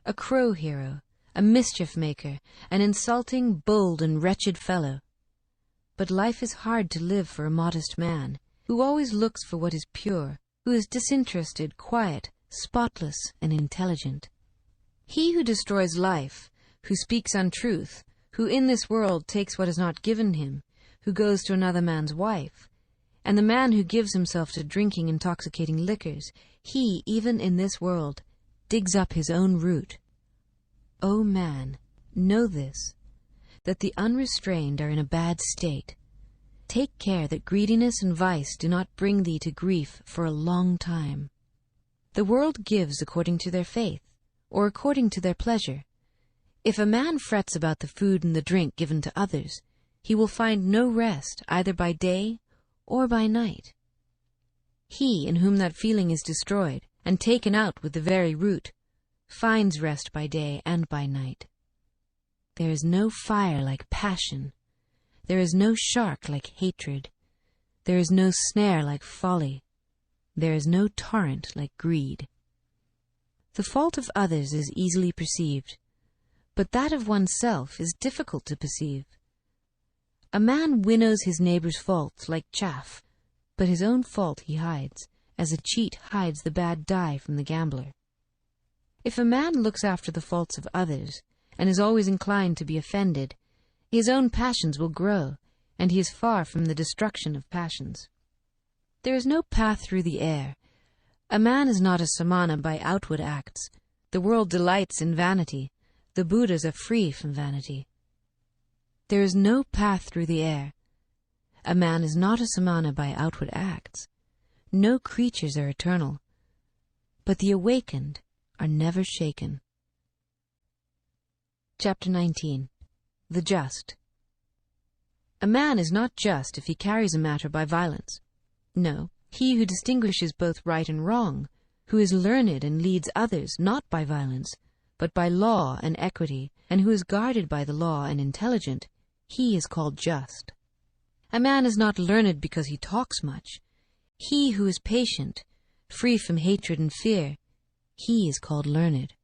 A crow hero, a mischief-maker, an insulting, bold, and wretched fellow. But life is hard to live for a modest man, who always looks for what is pure, who is disinterested, quiet, spotless, and intelligent. He who destroys life, who speaks untruth, who in this world takes what is not given him, who goes to another man's wife, and the man who gives himself to drinking intoxicating liquors, he, even in this world, digs up his own root. O man, know this, that the unrestrained are in a bad state. Take care that greediness and vice do not bring thee to grief for a long time. The world gives according to their faith, or according to their pleasure. If a man frets about the food and the drink given to others, he will find no rest either by day or by night. He in whom that feeling is destroyed and taken out with the very root finds rest by day and by night. There is no fire like passion. There is no shark like hatred. There is no snare like folly. There is no torrent like greed. The fault of others is easily perceived, but that of oneself is difficult to perceive. A man winnows his neighbor's faults like chaff, but his own fault he hides, as a cheat hides the bad die from the gambler. If a man looks after the faults of others, and is always inclined to be offended, his own passions will grow, and he is far from the destruction of passions. There is no path through the air. A man is not a samana by outward acts. The world delights in vanity. The Buddhas are free from vanity. There is no path through the air. A man is not a samana by outward acts. No creatures are eternal, but the awakened are never shaken. Chapter 19. The Just. A man is not just if he carries a matter by violence. No, he who distinguishes both right and wrong, who is learned and leads others not by violence, but by law and equity, and who is guarded by the law and intelligent, he is called just. A man is not learned because he talks much. He who is patient, free from hatred and fear, he is called learned.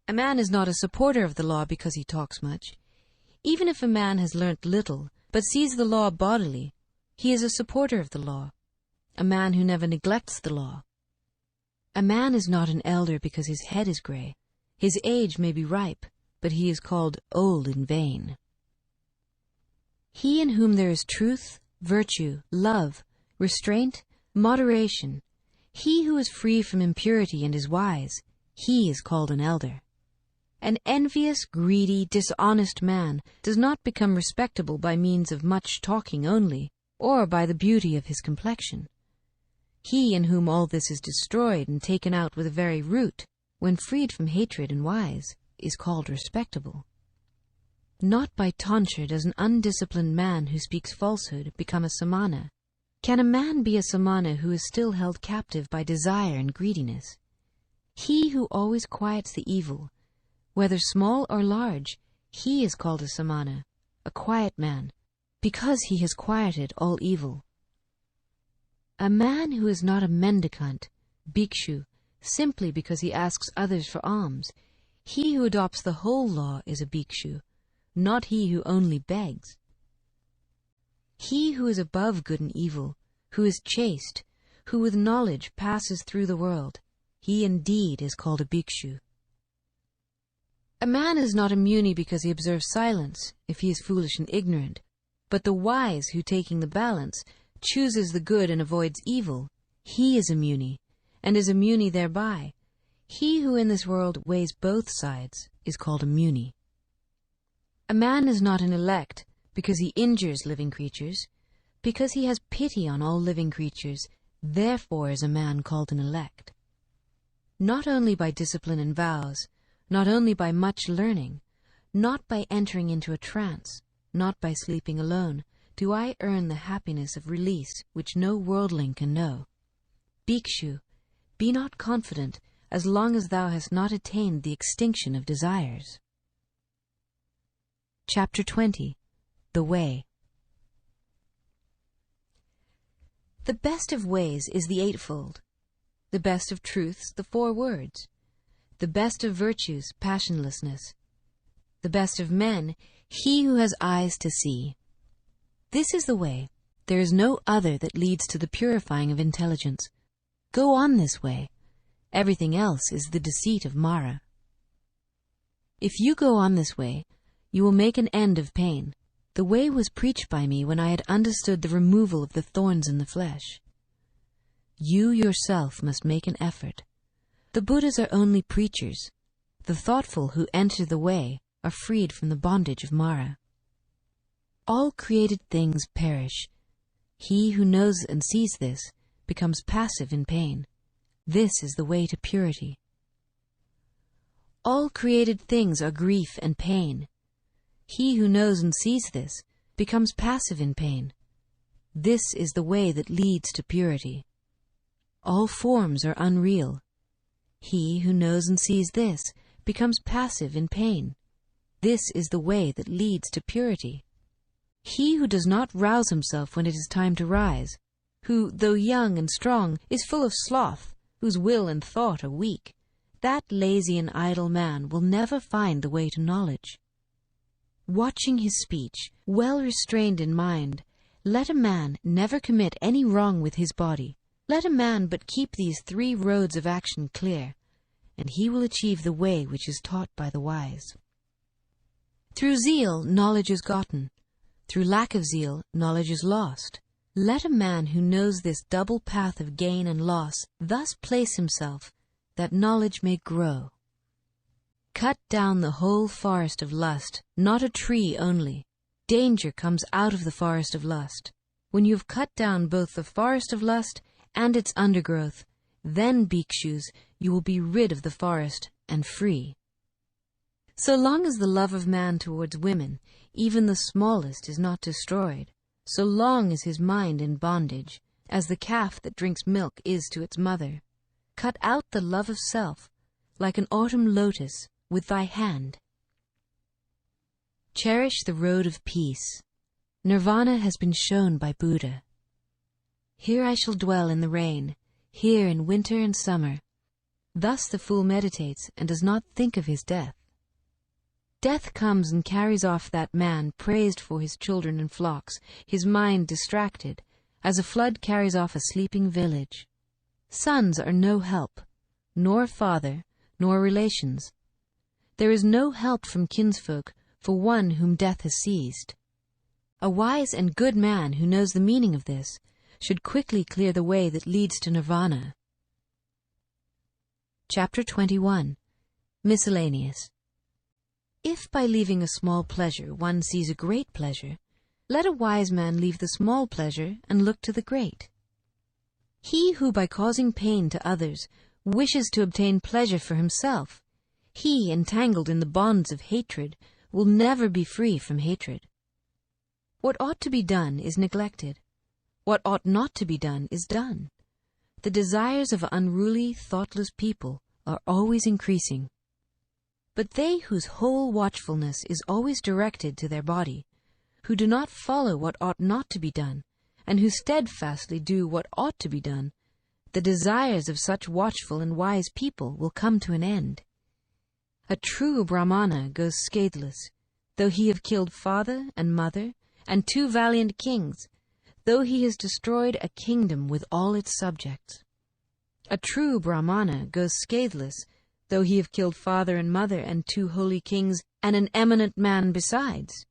A man is not a supporter of the law because he talks much. Even if a man has learnt little, but sees the law bodily, he is a supporter of the law, a man who never neglects the law. A man is not an elder because his head is grey. His age may be ripe, but he is called old in vain. He in whom there is truth, virtue, love, restraint, moderation, he who is free from impurity and is wise, he is called an elder. An envious, greedy, dishonest man does not become respectable by means of much talking only, or by the beauty of his complexion. He in whom all this is destroyed and taken out with the very root, when freed from hatred and wise, is called respectable. Not by tonsure does an undisciplined man who speaks falsehood become a samana. Can a man be a samana who is still held captive by desire and greediness? He who always quiets the evil, whether small or large, he is called a samana, a quiet man, because he has quieted all evil. A man who is not a mendicant, bhikshu, simply because he asks others for alms, he who adopts the whole law is a bhikshu, not he who only begs. He who is above good and evil, who is chaste, who with knowledge passes through the world, he indeed is called a bhikshu. A man is not a muni because he observes silence, if he is foolish and ignorant, but the wise who, taking the balance, chooses the good and avoids evil, he is a muni, and is a muni thereby. He who in this world weighs both sides is called a muni. A man is not an elect because he injures living creatures. Because he has pity on all living creatures, therefore is a man called an elect. Not only by discipline and vows, not only by much learning, not by entering into a trance, not by sleeping alone, do I earn the happiness of release which no worldling can know. Bhikshu, be not confident as long as thou hast not attained the extinction of desires. Chapter 20. The Way. The best of ways is the eightfold. The best of truths, the 4 words. The best of virtues, passionlessness. The best of men, he who has eyes to see. This is the way. There is no other that leads to the purifying of intelligence. Go on this way. Everything else is the deceit of Mara. If you go on this way, you will make an end of pain. The way was preached by me when I had understood the removal of the thorns in the flesh. You yourself must make an effort. The Buddhas are only preachers. The thoughtful who enter the way are freed from the bondage of Mara. All created things perish. He who knows and sees this becomes passive in pain. This is the way to purity. All created things are grief and pain. He who knows and sees this becomes passive in pain. This is the way that leads to purity. All forms are unreal. He who knows and sees this becomes passive in pain. This is the way that leads to purity. He who does not rouse himself when it is time to rise, who, though young and strong, is full of sloth, whose will and thought are weak, that lazy and idle man will never find the way to knowledge. Watching his speech, well restrained in mind, let a man never commit any wrong with his body. Let a man but keep these 3 roads of action clear, and he will achieve the way which is taught by the wise. Through zeal, knowledge is gotten. Through lack of zeal, knowledge is lost. Let a man who knows this double path of gain and loss thus place himself, that knowledge may grow. Cut down the whole forest of lust, not a tree only. Danger comes out of the forest of lust. When you have cut down both the forest of lust and its undergrowth, then, bhikshus, you will be rid of the forest and free. So long as the love of man towards women, even the smallest, is not destroyed, so long is his mind in bondage, as the calf that drinks milk is to its mother. Cut out the love of self, like an autumn lotus, with thy hand. Cherish the road of peace. Nirvana has been shown by Buddha. Here I shall dwell in the rain, here in winter and summer. Thus the fool meditates and does not think of his death. Death comes and carries off that man praised for his children and flocks, his mind distracted, as a flood carries off a sleeping village. Sons are no help, nor father, nor relations. There is no help from kinsfolk for one whom death has seized. A wise and good man who knows the meaning of this should quickly clear the way that leads to nirvana. Chapter 21. Miscellaneous. If by leaving a small pleasure one sees a great pleasure, let a wise man leave the small pleasure and look to the great. He who by causing pain to others wishes to obtain pleasure for himself, he, entangled in the bonds of hatred, will never be free from hatred. What ought to be done is neglected. What ought not to be done is done. The desires of unruly, thoughtless people are always increasing. But they whose whole watchfulness is always directed to their body, who do not follow what ought not to be done, and who steadfastly do what ought to be done, the desires of such watchful and wise people will come to an end. A true Brahmana goes scatheless, though he have killed father and mother and 2 valiant kings, though he has destroyed a kingdom with all its subjects. A true Brahmana goes scatheless, though he have killed father and mother and 2 holy kings and an eminent man besides.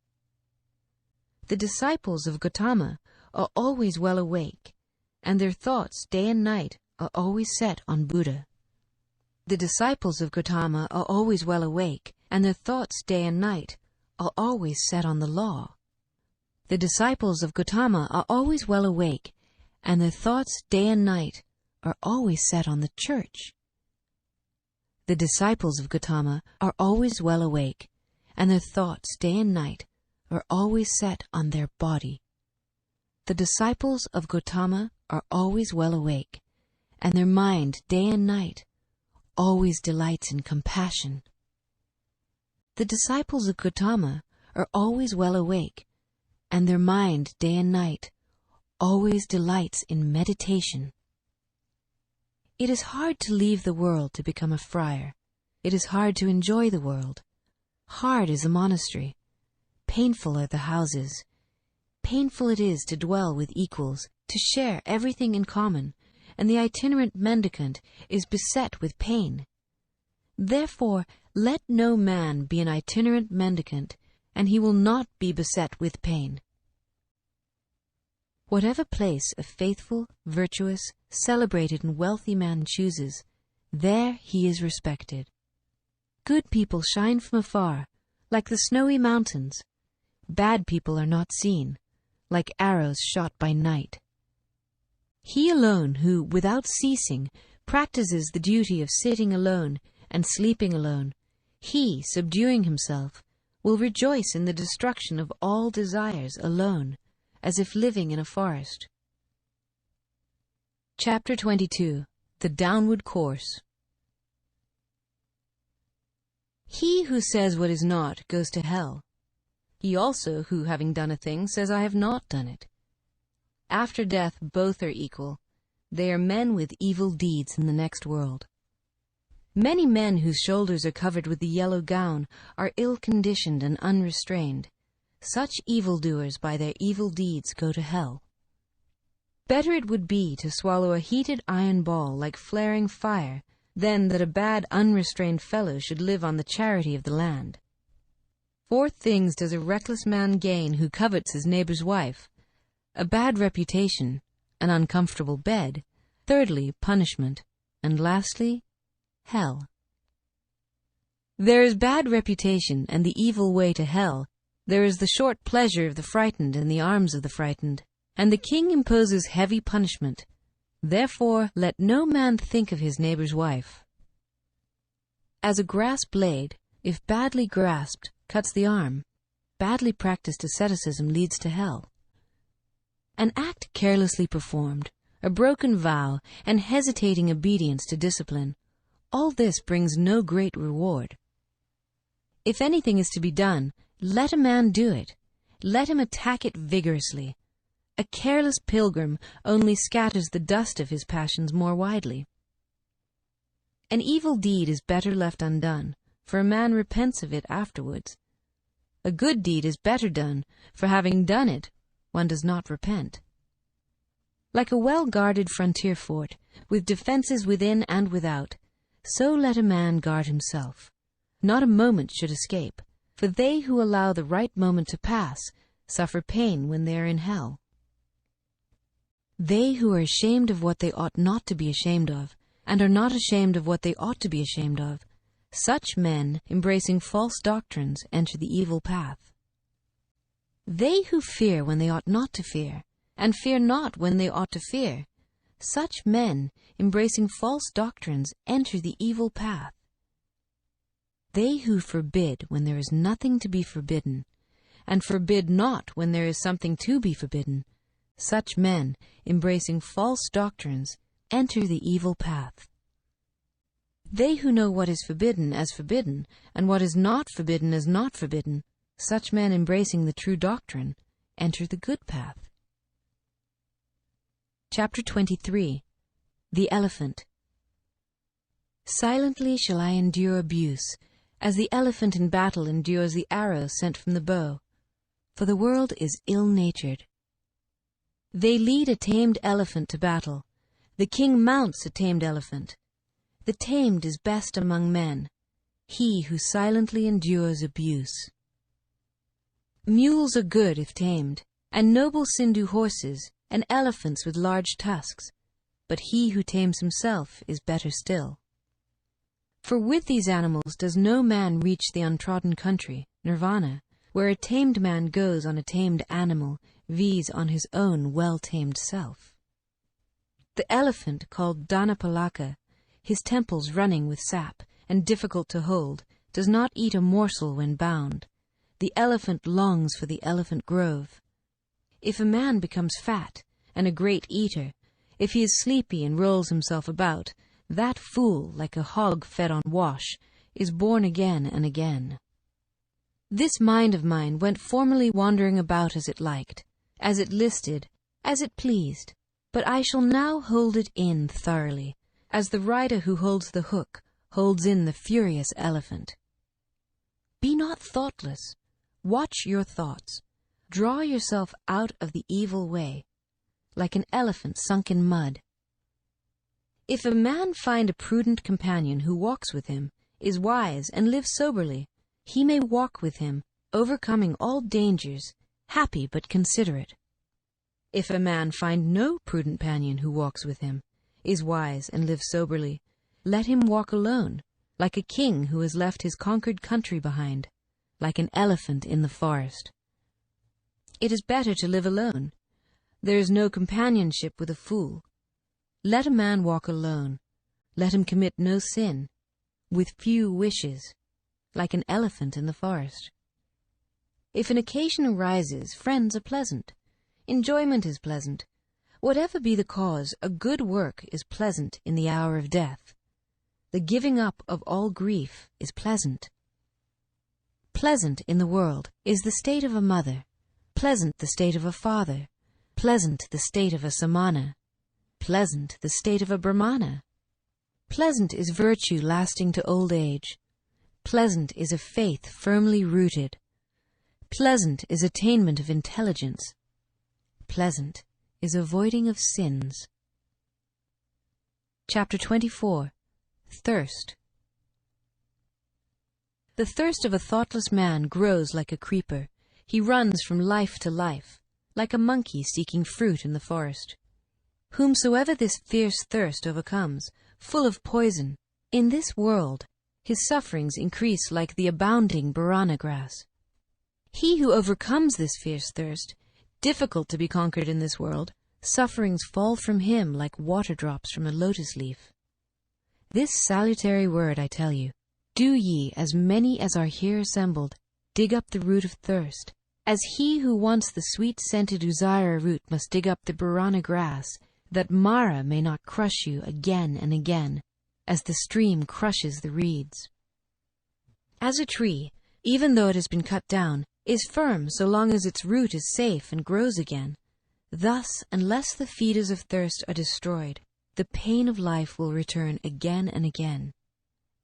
The disciples of Gautama are always well awake, and their thoughts day and night are always set on Buddha. The disciples of Gautama are always well awake, and their thoughts day and night are always set on the law. The disciples of Gautama are always well awake, and their thoughts day and night are always set on the church. The disciples of Gautama are always well awake, and their thoughts day and night are always set on their body. The disciples of Gautama are always well awake, and their mind day and night always delights in compassion. The disciples of Gautama are always well awake, and their mind day and night always delights in meditation. It is hard to leave the world to become a friar. it is hard to enjoy the world. Hard is a monastery. Painful are the houses. Painful it is to dwell with equals, to share everything in common, and the itinerant mendicant is beset with pain. Therefore, let no man be an itinerant mendicant, and he will not be beset with pain. Whatever place a faithful, virtuous, celebrated, and wealthy man chooses, there he is respected. Good people shine from afar, like the snowy mountains. Bad people are not seen, like arrows shot by night. He alone who, without ceasing, practices the duty of sitting alone and sleeping alone, he, subduing himself, will rejoice in the destruction of all desires alone, as if living in a forest. Chapter 22. The Downward Course. He who says what is not goes to hell. He also who, having done a thing, says, I have not done it. After death both are equal. They are men with evil deeds in the next world. Many men whose shoulders are covered with the yellow gown are ill-conditioned and unrestrained. Such evildoers by their evil deeds go to hell. Better it would be to swallow a heated iron ball like flaring fire than that a bad unrestrained fellow should live on the charity of the land. 4 things does a reckless man gain who covets his neighbor's wife: a bad reputation, an uncomfortable bed, thirdly, punishment, and lastly, hell. There is bad reputation and the evil way to hell. There is the short pleasure of the frightened in the arms of the frightened, and the king imposes heavy punishment. Therefore let no man think of his neighbor's wife. As a grass blade, if badly grasped, cuts the arm, badly practiced asceticism leads to hell. An act carelessly performed, a broken vow, and hesitating obedience to discipline, all this brings no great reward. If anything is to be done, let a man do it. Let him attack it vigorously. A careless pilgrim only scatters the dust of his passions more widely. An evil deed is better left undone, for a man repents of it afterwards. A good deed is better done, for having done it, one does not repent. Like a well-guarded frontier fort, with defenses within and without, so let a man guard himself. Not a moment should escape, for they who allow the right moment to pass suffer pain when they are in hell. They who are ashamed of what they ought not to be ashamed of, and are not ashamed of what they ought to be ashamed of, such men, embracing false doctrines, enter the evil path. They who fear when they ought not to fear, and fear not when they ought to fear, such men, embracing false doctrines, enter the evil path. They who forbid when there is nothing to be forbidden, and forbid not when there is something to be forbidden, such men, embracing false doctrines, enter the evil path. They who know what is forbidden as forbidden, and what is not forbidden as not forbidden, such men embracing the true doctrine, enter the good path. Chapter 23. The Elephant. Silently shall I endure abuse, as the elephant in battle endures the arrow sent from the bow, for the world is ill-natured. They lead a tamed elephant to battle. The king mounts a tamed elephant. The tamed is best among men, he who silently endures abuse. Mules are good if tamed, and noble Sindhu horses, and elephants with large tusks, but he who tames himself is better still. For with these animals does no man reach the untrodden country, nirvana, where a tamed man goes on a tamed animal, viz. On his own well-tamed self. The elephant, called Dhammapada, his temples running with sap, and difficult to hold, does not eat a morsel when bound. The elephant longs for the elephant grove. If a man becomes fat, and a great eater, if he is sleepy and rolls himself about, that fool, like a hog fed on wash, is born again and again. This mind of mine went formerly wandering about as it liked, as it listed, as it pleased, but I shall now hold it in thoroughly, as the rider who holds the hook holds in the furious elephant. Be not thoughtless. Watch your thoughts. Draw yourself out of the evil way, like an elephant sunk in mud. If a man find a prudent companion who walks with him, is wise, and lives soberly, he may walk with him, overcoming all dangers, happy but considerate. If a man find no prudent companion who walks with him, is wise, and lives soberly, let him walk alone, like a king who has left his conquered country behind, like an elephant in the forest. It is better to live alone. There is no companionship with a fool. Let a man walk alone. Let him commit no sin, with few wishes, like an elephant in the forest. If an occasion arises, friends are pleasant. Enjoyment is pleasant. Whatever be the cause, a good work is pleasant in the hour of death. The giving up of all grief is pleasant. Pleasant in the world is the state of a mother, pleasant the state of a father, pleasant the state of a samana, pleasant the state of a brahmana. Pleasant is virtue lasting to old age. Pleasant is a faith firmly rooted. Pleasant is attainment of intelligence. Pleasant is avoiding of sins. Chapter 24. Thirst. The thirst of a thoughtless man grows like a creeper. He runs from life to life, like a monkey seeking fruit in the forest. Whomsoever this fierce thirst overcomes, full of poison, in this world his sufferings increase like the abounding banana grass. He who overcomes this fierce thirst, difficult to be conquered in this world, sufferings fall from him like water drops from a lotus leaf. This salutary word I tell you, do ye, as many as are here assembled, dig up the root of thirst, as he who wants the sweet-scented uzara root must dig up the banana grass, that Mara may not crush you again and again, as the stream crushes the reeds. As a tree, even though it has been cut down, is firm so long as its root is safe and grows again, thus, unless the feeders of thirst are destroyed, the pain of life will return again and again.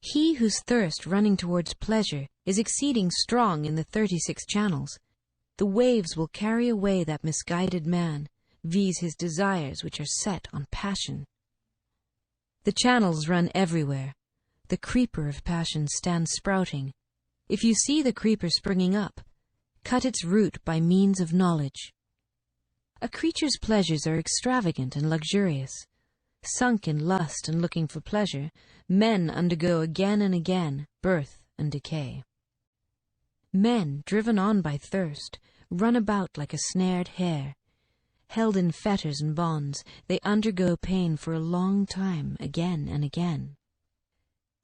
He whose thirst running towards pleasure is exceeding strong in the 36 channels, the waves will carry away that misguided man, viz. His desires which are set on passion. The channels run everywhere. The creeper of passion stands sprouting. If you see the creeper springing up, cut its root by means of knowledge. A creature's pleasures are extravagant and luxurious. Sunk in lust and looking for pleasure, men undergo again and again birth and decay. Men, driven on by thirst, run about like a snared hare. Held in fetters and bonds, they undergo pain for a long time, again and again.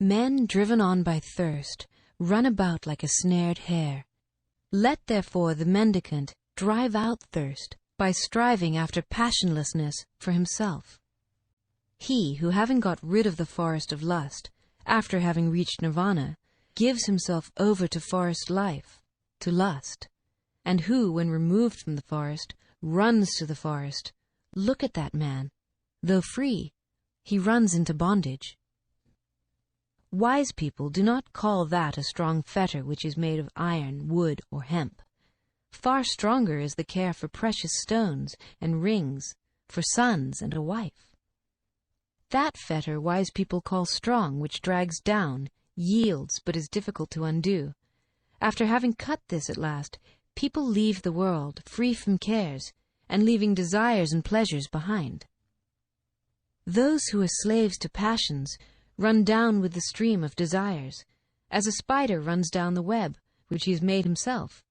Men, driven on by thirst, run about like a snared hare. Let therefore the mendicant drive out thirst by striving after passionlessness for himself. He who, having got rid of the forest of lust, after having reached nirvana, gives himself over to forest life, to lust, and who, when removed from the forest, runs to the forest, look at that man. Though free, he runs into bondage. Wise people do not call that a strong fetter which is made of iron, wood, or hemp. Far stronger is the care for precious stones and rings, for sons and a wife. That fetter wise people call strong, which drags down, yields, but is difficult to undo. After having cut this at last, people leave the world, free from cares, and leaving desires and pleasures behind. Those who are slaves to passions run down with the stream of desires, as a spider runs down the web, which he has made himself.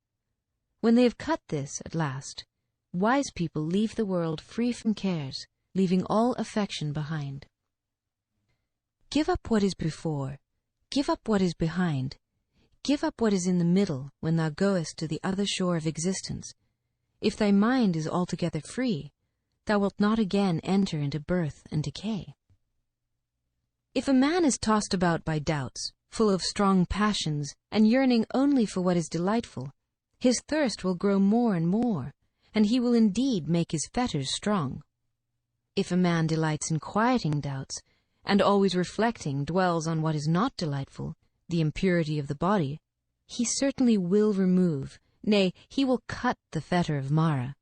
When they have cut this at last, wise people leave the world free from cares, leaving all affection behind. Give up what is before, give up what is behind, give up what is in the middle when thou goest to the other shore of existence. If thy mind is altogether free, thou wilt not again enter into birth and decay. If a man is tossed about by doubts, full of strong passions, and yearning only for what is delightful, his thirst will grow more and more, and he will indeed make his fetters strong. If a man delights in quieting doubts, and always reflecting dwells on what is not delightful, the impurity of the body, he certainly will remove, nay, he will cut the fetter of Mara.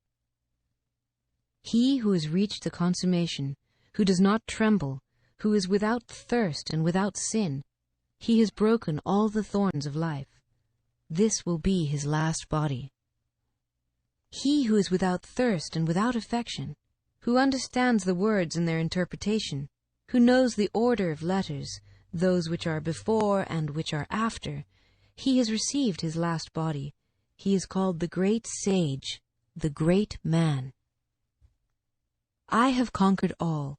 He who has reached the consummation, who does not tremble, who is without thirst and without sin, he has broken all the thorns of life. This will be his last body. He who is without thirst and without affection, who understands the words and their interpretation, who knows the order of letters, those which are before and which are after, he has received his last body. He is called the great sage, the great man. I have conquered all.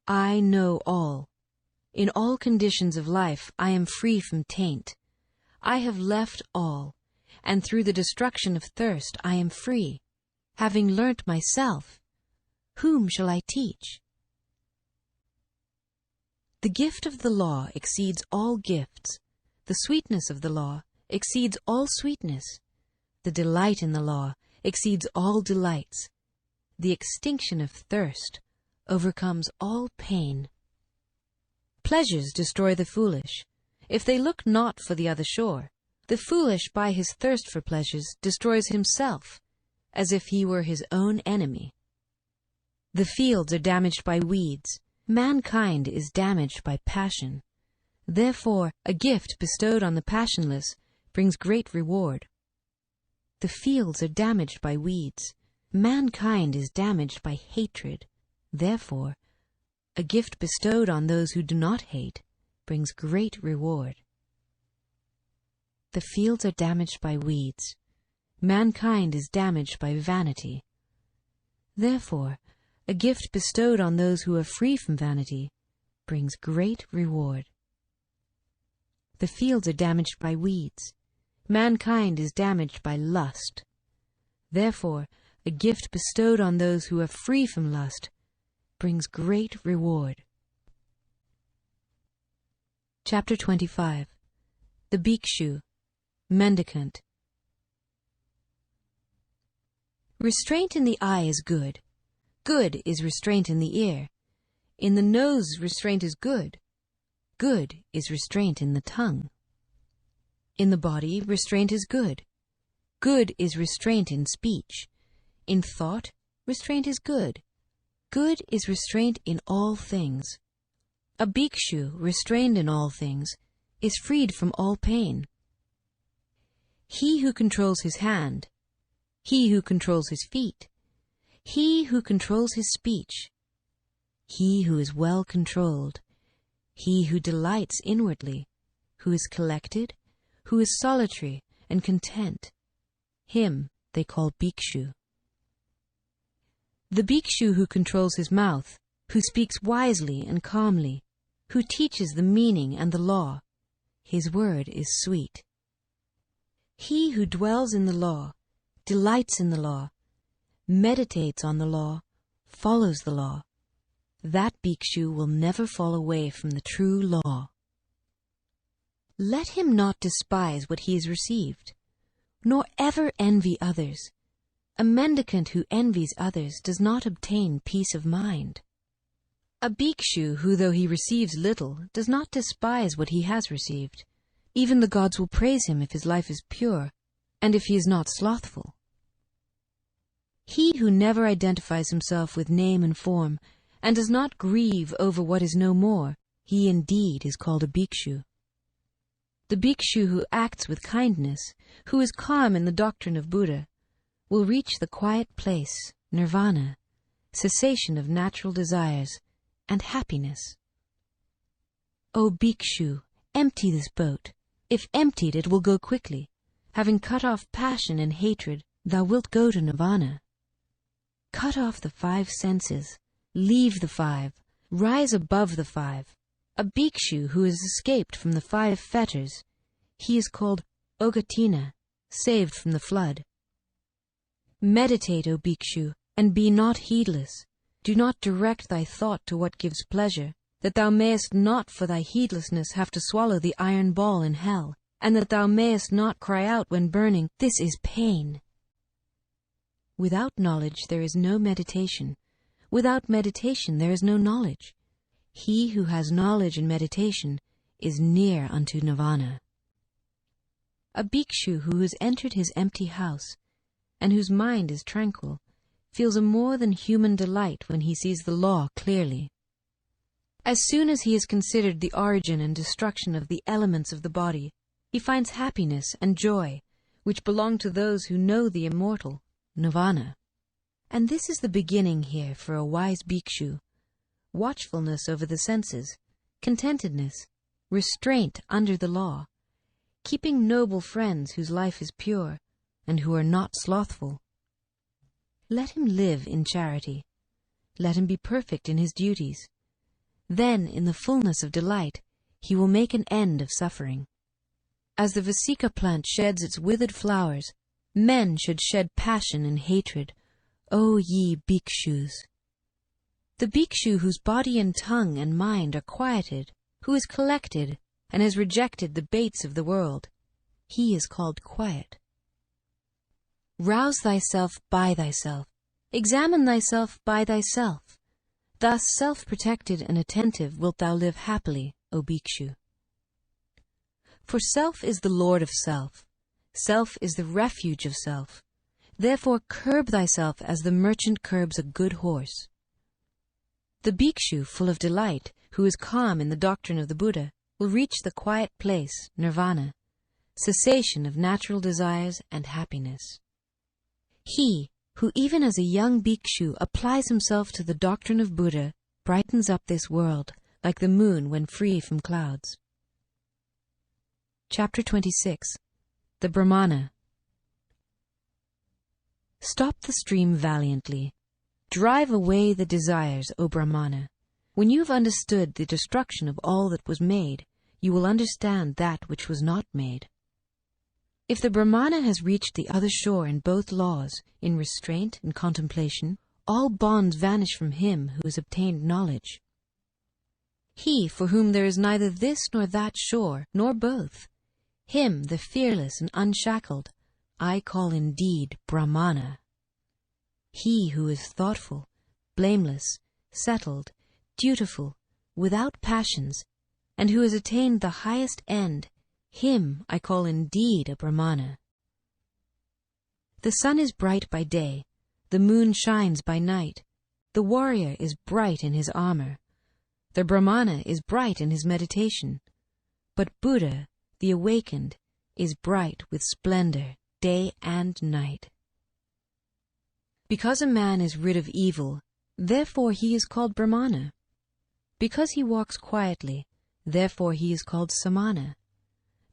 I know all. In all conditions of life I am free from taint. I have left all, and through the destruction of thirst I am free. Having learnt myself, whom shall I teach? The gift of the law exceeds all gifts. The sweetness of the law exceeds all sweetness. The delight in the law exceeds all delights. The extinction of thirst overcomes all pain. Pleasures destroy the foolish, if they look not for the other shore. The foolish by his thirst for pleasures destroys himself, as if he were his own enemy. The fields are damaged by weeds. Mankind is damaged by passion. Therefore, a gift bestowed on the passionless brings great reward. The fields are damaged by weeds. Mankind is damaged by hatred. Therefore, a gift bestowed on those who do not hate brings great reward. The fields are damaged by weeds. Mankind is damaged by vanity. Therefore, a gift bestowed on those who are free from vanity brings great reward. The fields are damaged by weeds. Mankind is damaged by lust. Therefore, a gift bestowed on those who are free from lust brings great reward. Chapter 25. The Bhikshu, Mendicant. Restraint in the eye is good. Good is restraint in the ear. In the nose restraint is good. Good is restraint in the tongue. In the body restraint is good. Good is restraint in speech. In thought restraint is good. Good is restraint in all things. A bhikshu, restrained in all things, is freed from all pain. He who controls his hand, he who controls his feet, he who controls his speech, he who is well controlled, he who delights inwardly, who is collected, who is solitary and content, him they call bhikshu. The bhikshu who controls his mouth, who speaks wisely and calmly, who teaches the meaning and the law, his word is sweet. He who dwells in the law, delights in the law, meditates on the law, follows the law, that bhikshu will never fall away from the true law. Let him not despise what he has received, nor ever envy others. A mendicant who envies others does not obtain peace of mind. A bhikshu who, though he receives little, does not despise what he has received. Even the gods will praise him if his life is pure, and if he is not slothful. He who never identifies himself with name and form, and does not grieve over what is no more, he indeed is called a bhikshu. The bhikshu who acts with kindness, who is calm in the doctrine of Buddha, will reach the quiet place, nirvana, cessation of natural desires, and happiness. O bhikshu, empty this boat. If emptied, it will go quickly. Having cut off passion and hatred, thou wilt go to nirvana. Cut off the 5 senses, leave the 5, rise above the 5. A bhikshu who has escaped from the 5 fetters, he is called Ogatina, saved from the flood. Meditate, O bhikshu, and be not heedless. Do not direct thy thought to what gives pleasure, that thou mayest not for thy heedlessness have to swallow the iron ball in hell, and that thou mayest not cry out when burning, "This is pain." Without knowledge there is no meditation. Without meditation there is no knowledge. He who has knowledge and meditation is near unto nirvana. A bhikshu who has entered his empty house, and whose mind is tranquil, feels a more than human delight when he sees the law clearly. As soon as he has considered the origin and destruction of the elements of the body, he finds happiness and joy, which belong to those who know the immortal, nirvana. And this is the beginning here for a wise bhikshu: watchfulness over the senses, contentedness, restraint under the law, keeping noble friends whose life is pure, and who are not slothful. Let him live in charity. Let him be perfect in his duties. Then, in the fullness of delight, he will make an end of suffering. As the Vasika plant sheds its withered flowers, men should shed passion and hatred, O ye bhikshus! The bhikshu whose body and tongue and mind are quieted, who is collected, and has rejected the baits of the world, he is called quiet. Rouse thyself by thyself. Examine thyself by thyself. Thus self-protected and attentive wilt thou live happily, O bhikshu. For self is the lord of self. Self is the refuge of self. Therefore curb thyself as the merchant curbs a good horse. The bhikshu, full of delight, who is calm in the doctrine of the Buddha, will reach the quiet place, nirvana, cessation of natural desires and happiness. He who even as a young bhikshu applies himself to the doctrine of Buddha brightens up this world like the moon when free from clouds. Chapter 26. The Brahmana. Stop the stream valiantly. Drive away the desires, O Brahmana. When you have understood the destruction of all that was made, you will understand that which was not made. If the Brahmana has reached the other shore in both laws, in restraint and contemplation, all bonds vanish from him who has obtained knowledge. He for whom there is neither this nor that shore, nor both, him, the fearless and unshackled, I call indeed Brahmana. He who is thoughtful, blameless, settled, dutiful, without passions, and who has attained the highest end, him I call indeed a Brahmana. The sun is bright by day, the moon shines by night, the warrior is bright in his armor, the Brahmana is bright in his meditation, but Buddha, the awakened, is bright with splendor day and night. Because a man is rid of evil, therefore he is called Brahmana. Because he walks quietly, therefore he is called Samana.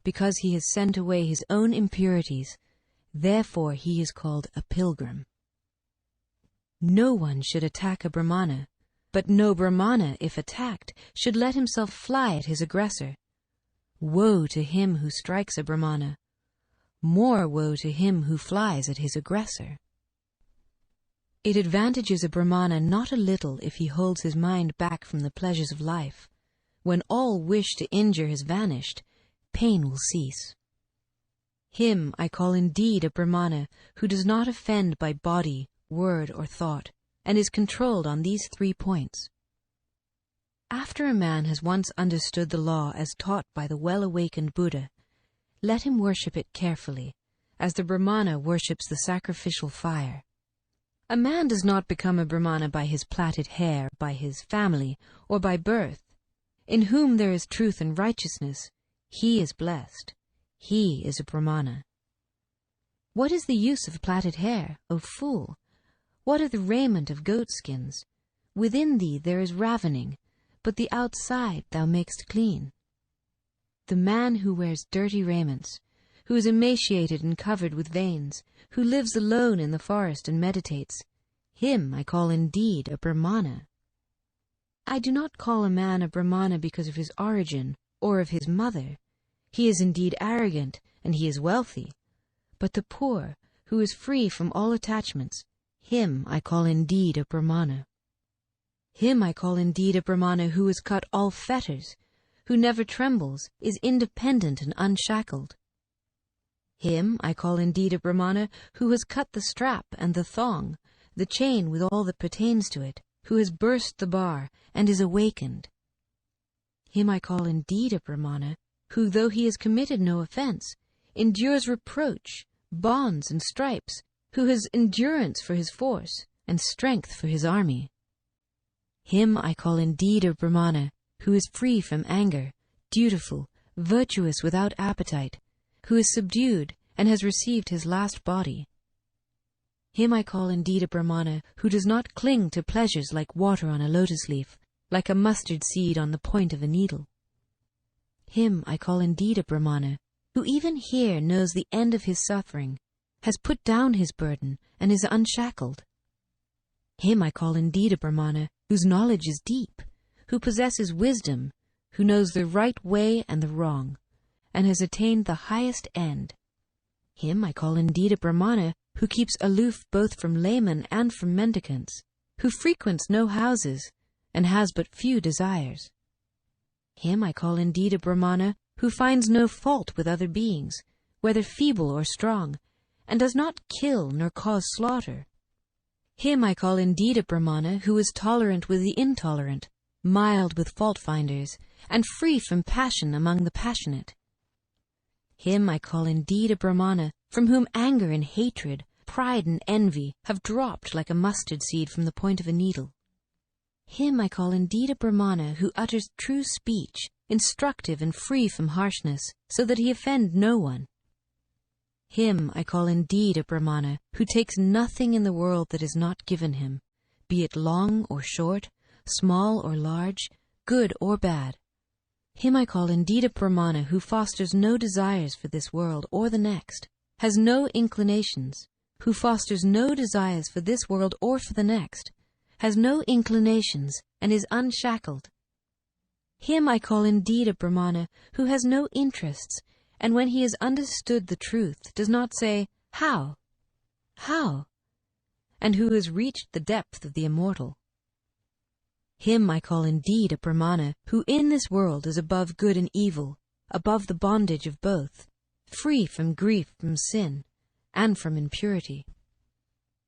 Because he has sent away his own impurities, therefore he is called a pilgrim. No one should attack a Brahmana, but no Brahmana, if attacked, should let himself fly at his aggressor. Woe to him who strikes a Brahmana! More woe to him who flies at his aggressor. It advantages a Brahmana not a little if he holds his mind back from the pleasures of life. When all wish to injure has vanished, pain will cease. Him I call indeed a Brahmana who does not offend by body, word, or thought, and is controlled on these 3 points. After a man has once understood the law as taught by the well-awakened Buddha, let him worship it carefully, as the Brahmana worships the sacrificial fire. A man does not become a Brahmana by his plaited hair, by his family, or by birth. In whom there is truth and righteousness, he is blessed. He is a Brahmana. What is the use of plaited hair, O fool? What of the raiment of goatskins? Within thee there is ravening, but the outside thou makest clean. The man who wears dirty raiments, who is emaciated and covered with veins, who lives alone in the forest and meditates, him I call indeed a Brahmana. I do not call a man a Brahmana because of his origin or of his mother. He is indeed arrogant, and he is wealthy. But the poor, who is free from all attachments, him I call indeed a Brahmana. Him I call indeed a Brahmana who has cut all fetters, who never trembles, is independent and unshackled. Him I call indeed a Brahmana who has cut the strap and the thong, the chain with all that pertains to it, who has burst the bar, and is awakened. Him I call indeed a Brahmana, who, though he has committed no offense, endures reproach, bonds, and stripes, who has endurance for his force, and strength for his army. Him I call indeed a Brahmana, who is free from anger, dutiful, virtuous without appetite, who is subdued, and has received his last body. Him I call indeed a Brahmana, who does not cling to pleasures like water on a lotus leaf, like a mustard seed on the point of a needle. Him I call indeed a Brahmana, who even here knows the end of his suffering, has put down his burden, and is unshackled. Him I call indeed a Brahmana, whose knowledge is deep, who possesses wisdom, who knows the right way and the wrong, and has attained the highest end. Him I call indeed a Brahmana, who keeps aloof both from laymen and from mendicants, who frequents no houses, and has but few desires. Him I call indeed a Brahmana, who finds no fault with other beings, whether feeble or strong, and does not kill nor cause slaughter. Him I call indeed a Brahmana, who is tolerant with the intolerant, mild with fault-finders, and free from passion among the passionate. Him I call indeed a Brahmana, from whom anger and hatred, pride and envy have dropped like a mustard seed from the point of a needle. Him I call indeed a Brahmana, who utters true speech, instructive and free from harshness, so that he offend no one. Him I call indeed a Brahmana, who takes nothing in the world that is not given him, be it long or short, small or large, good or bad. Him I call indeed a Brahmana, who fosters no desires for this world or the next, has no inclinations, who fosters no desires for this world or for the next, has no inclinations, and is unshackled. Him I call indeed a Brahmana, who has no interests, and when he has understood the truth, does not say, "How? How?" and who has reached the depth of the immortal. Him I call indeed a Brahmana, who in this world is above good and evil, above the bondage of both, free from grief, from sin, and from impurity.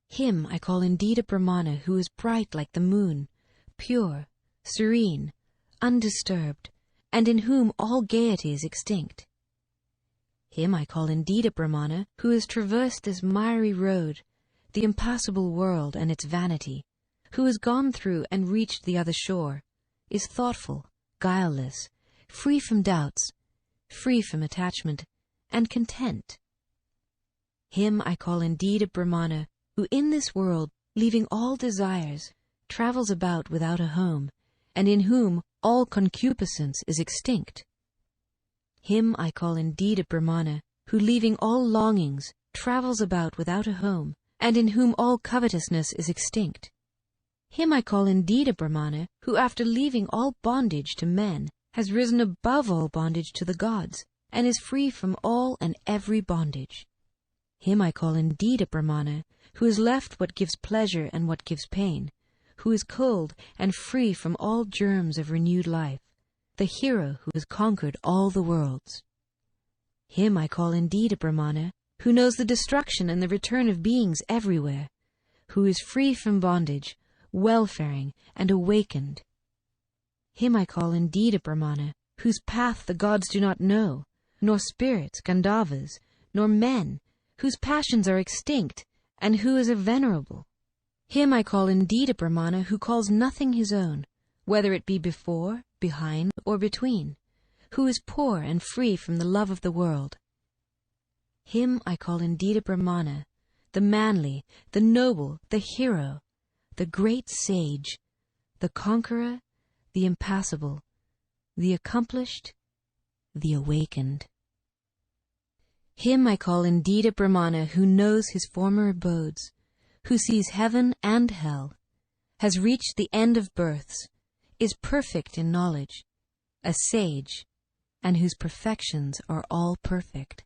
Him I call indeed a Brahmana, who is bright like the moon, pure, serene, undisturbed, and in whom all gaiety is extinct. Him I call indeed a Brahmana, who has traversed this miry road, the impassable world and its vanity, who has gone through and reached the other shore, is thoughtful, guileless, free from doubts, free from attachment, and content. Him I call indeed a Brahmana, who in this world, leaving all desires, travels about without a home, and in whom all concupiscence is extinct. Him I call indeed a Brahmana, who leaving all longings, travels about without a home, and in whom all covetousness is extinct. Him I call indeed a Brahmana, who after leaving all bondage to men, has risen above all bondage to the gods, and is free from all and every bondage. Him I call indeed a Brahmana, who has left what gives pleasure and what gives pain, who is cold and free from all germs of renewed life, the hero who has conquered all the worlds. Him I call indeed a Brahmana, who knows the destruction and the return of beings everywhere, who is free from bondage, welfaring, and awakened. Him I call indeed a Brahmana, whose path the gods do not know, nor spirits, Gandharvas, nor men, whose passions are extinct, and who is a venerable. Him I call indeed a Brahmana, who calls nothing his own, whether it be before, behind, or between, who is poor and free from the love of the world. Him I call indeed a Brahmana, the manly, the noble, the hero, the great sage, the conqueror, the impassible, the accomplished, the awakened. Him I call indeed a Brahmana, who knows his former abodes, who sees heaven and hell, has reached the end of births, is perfect in knowledge, a sage, and whose perfections are all perfect.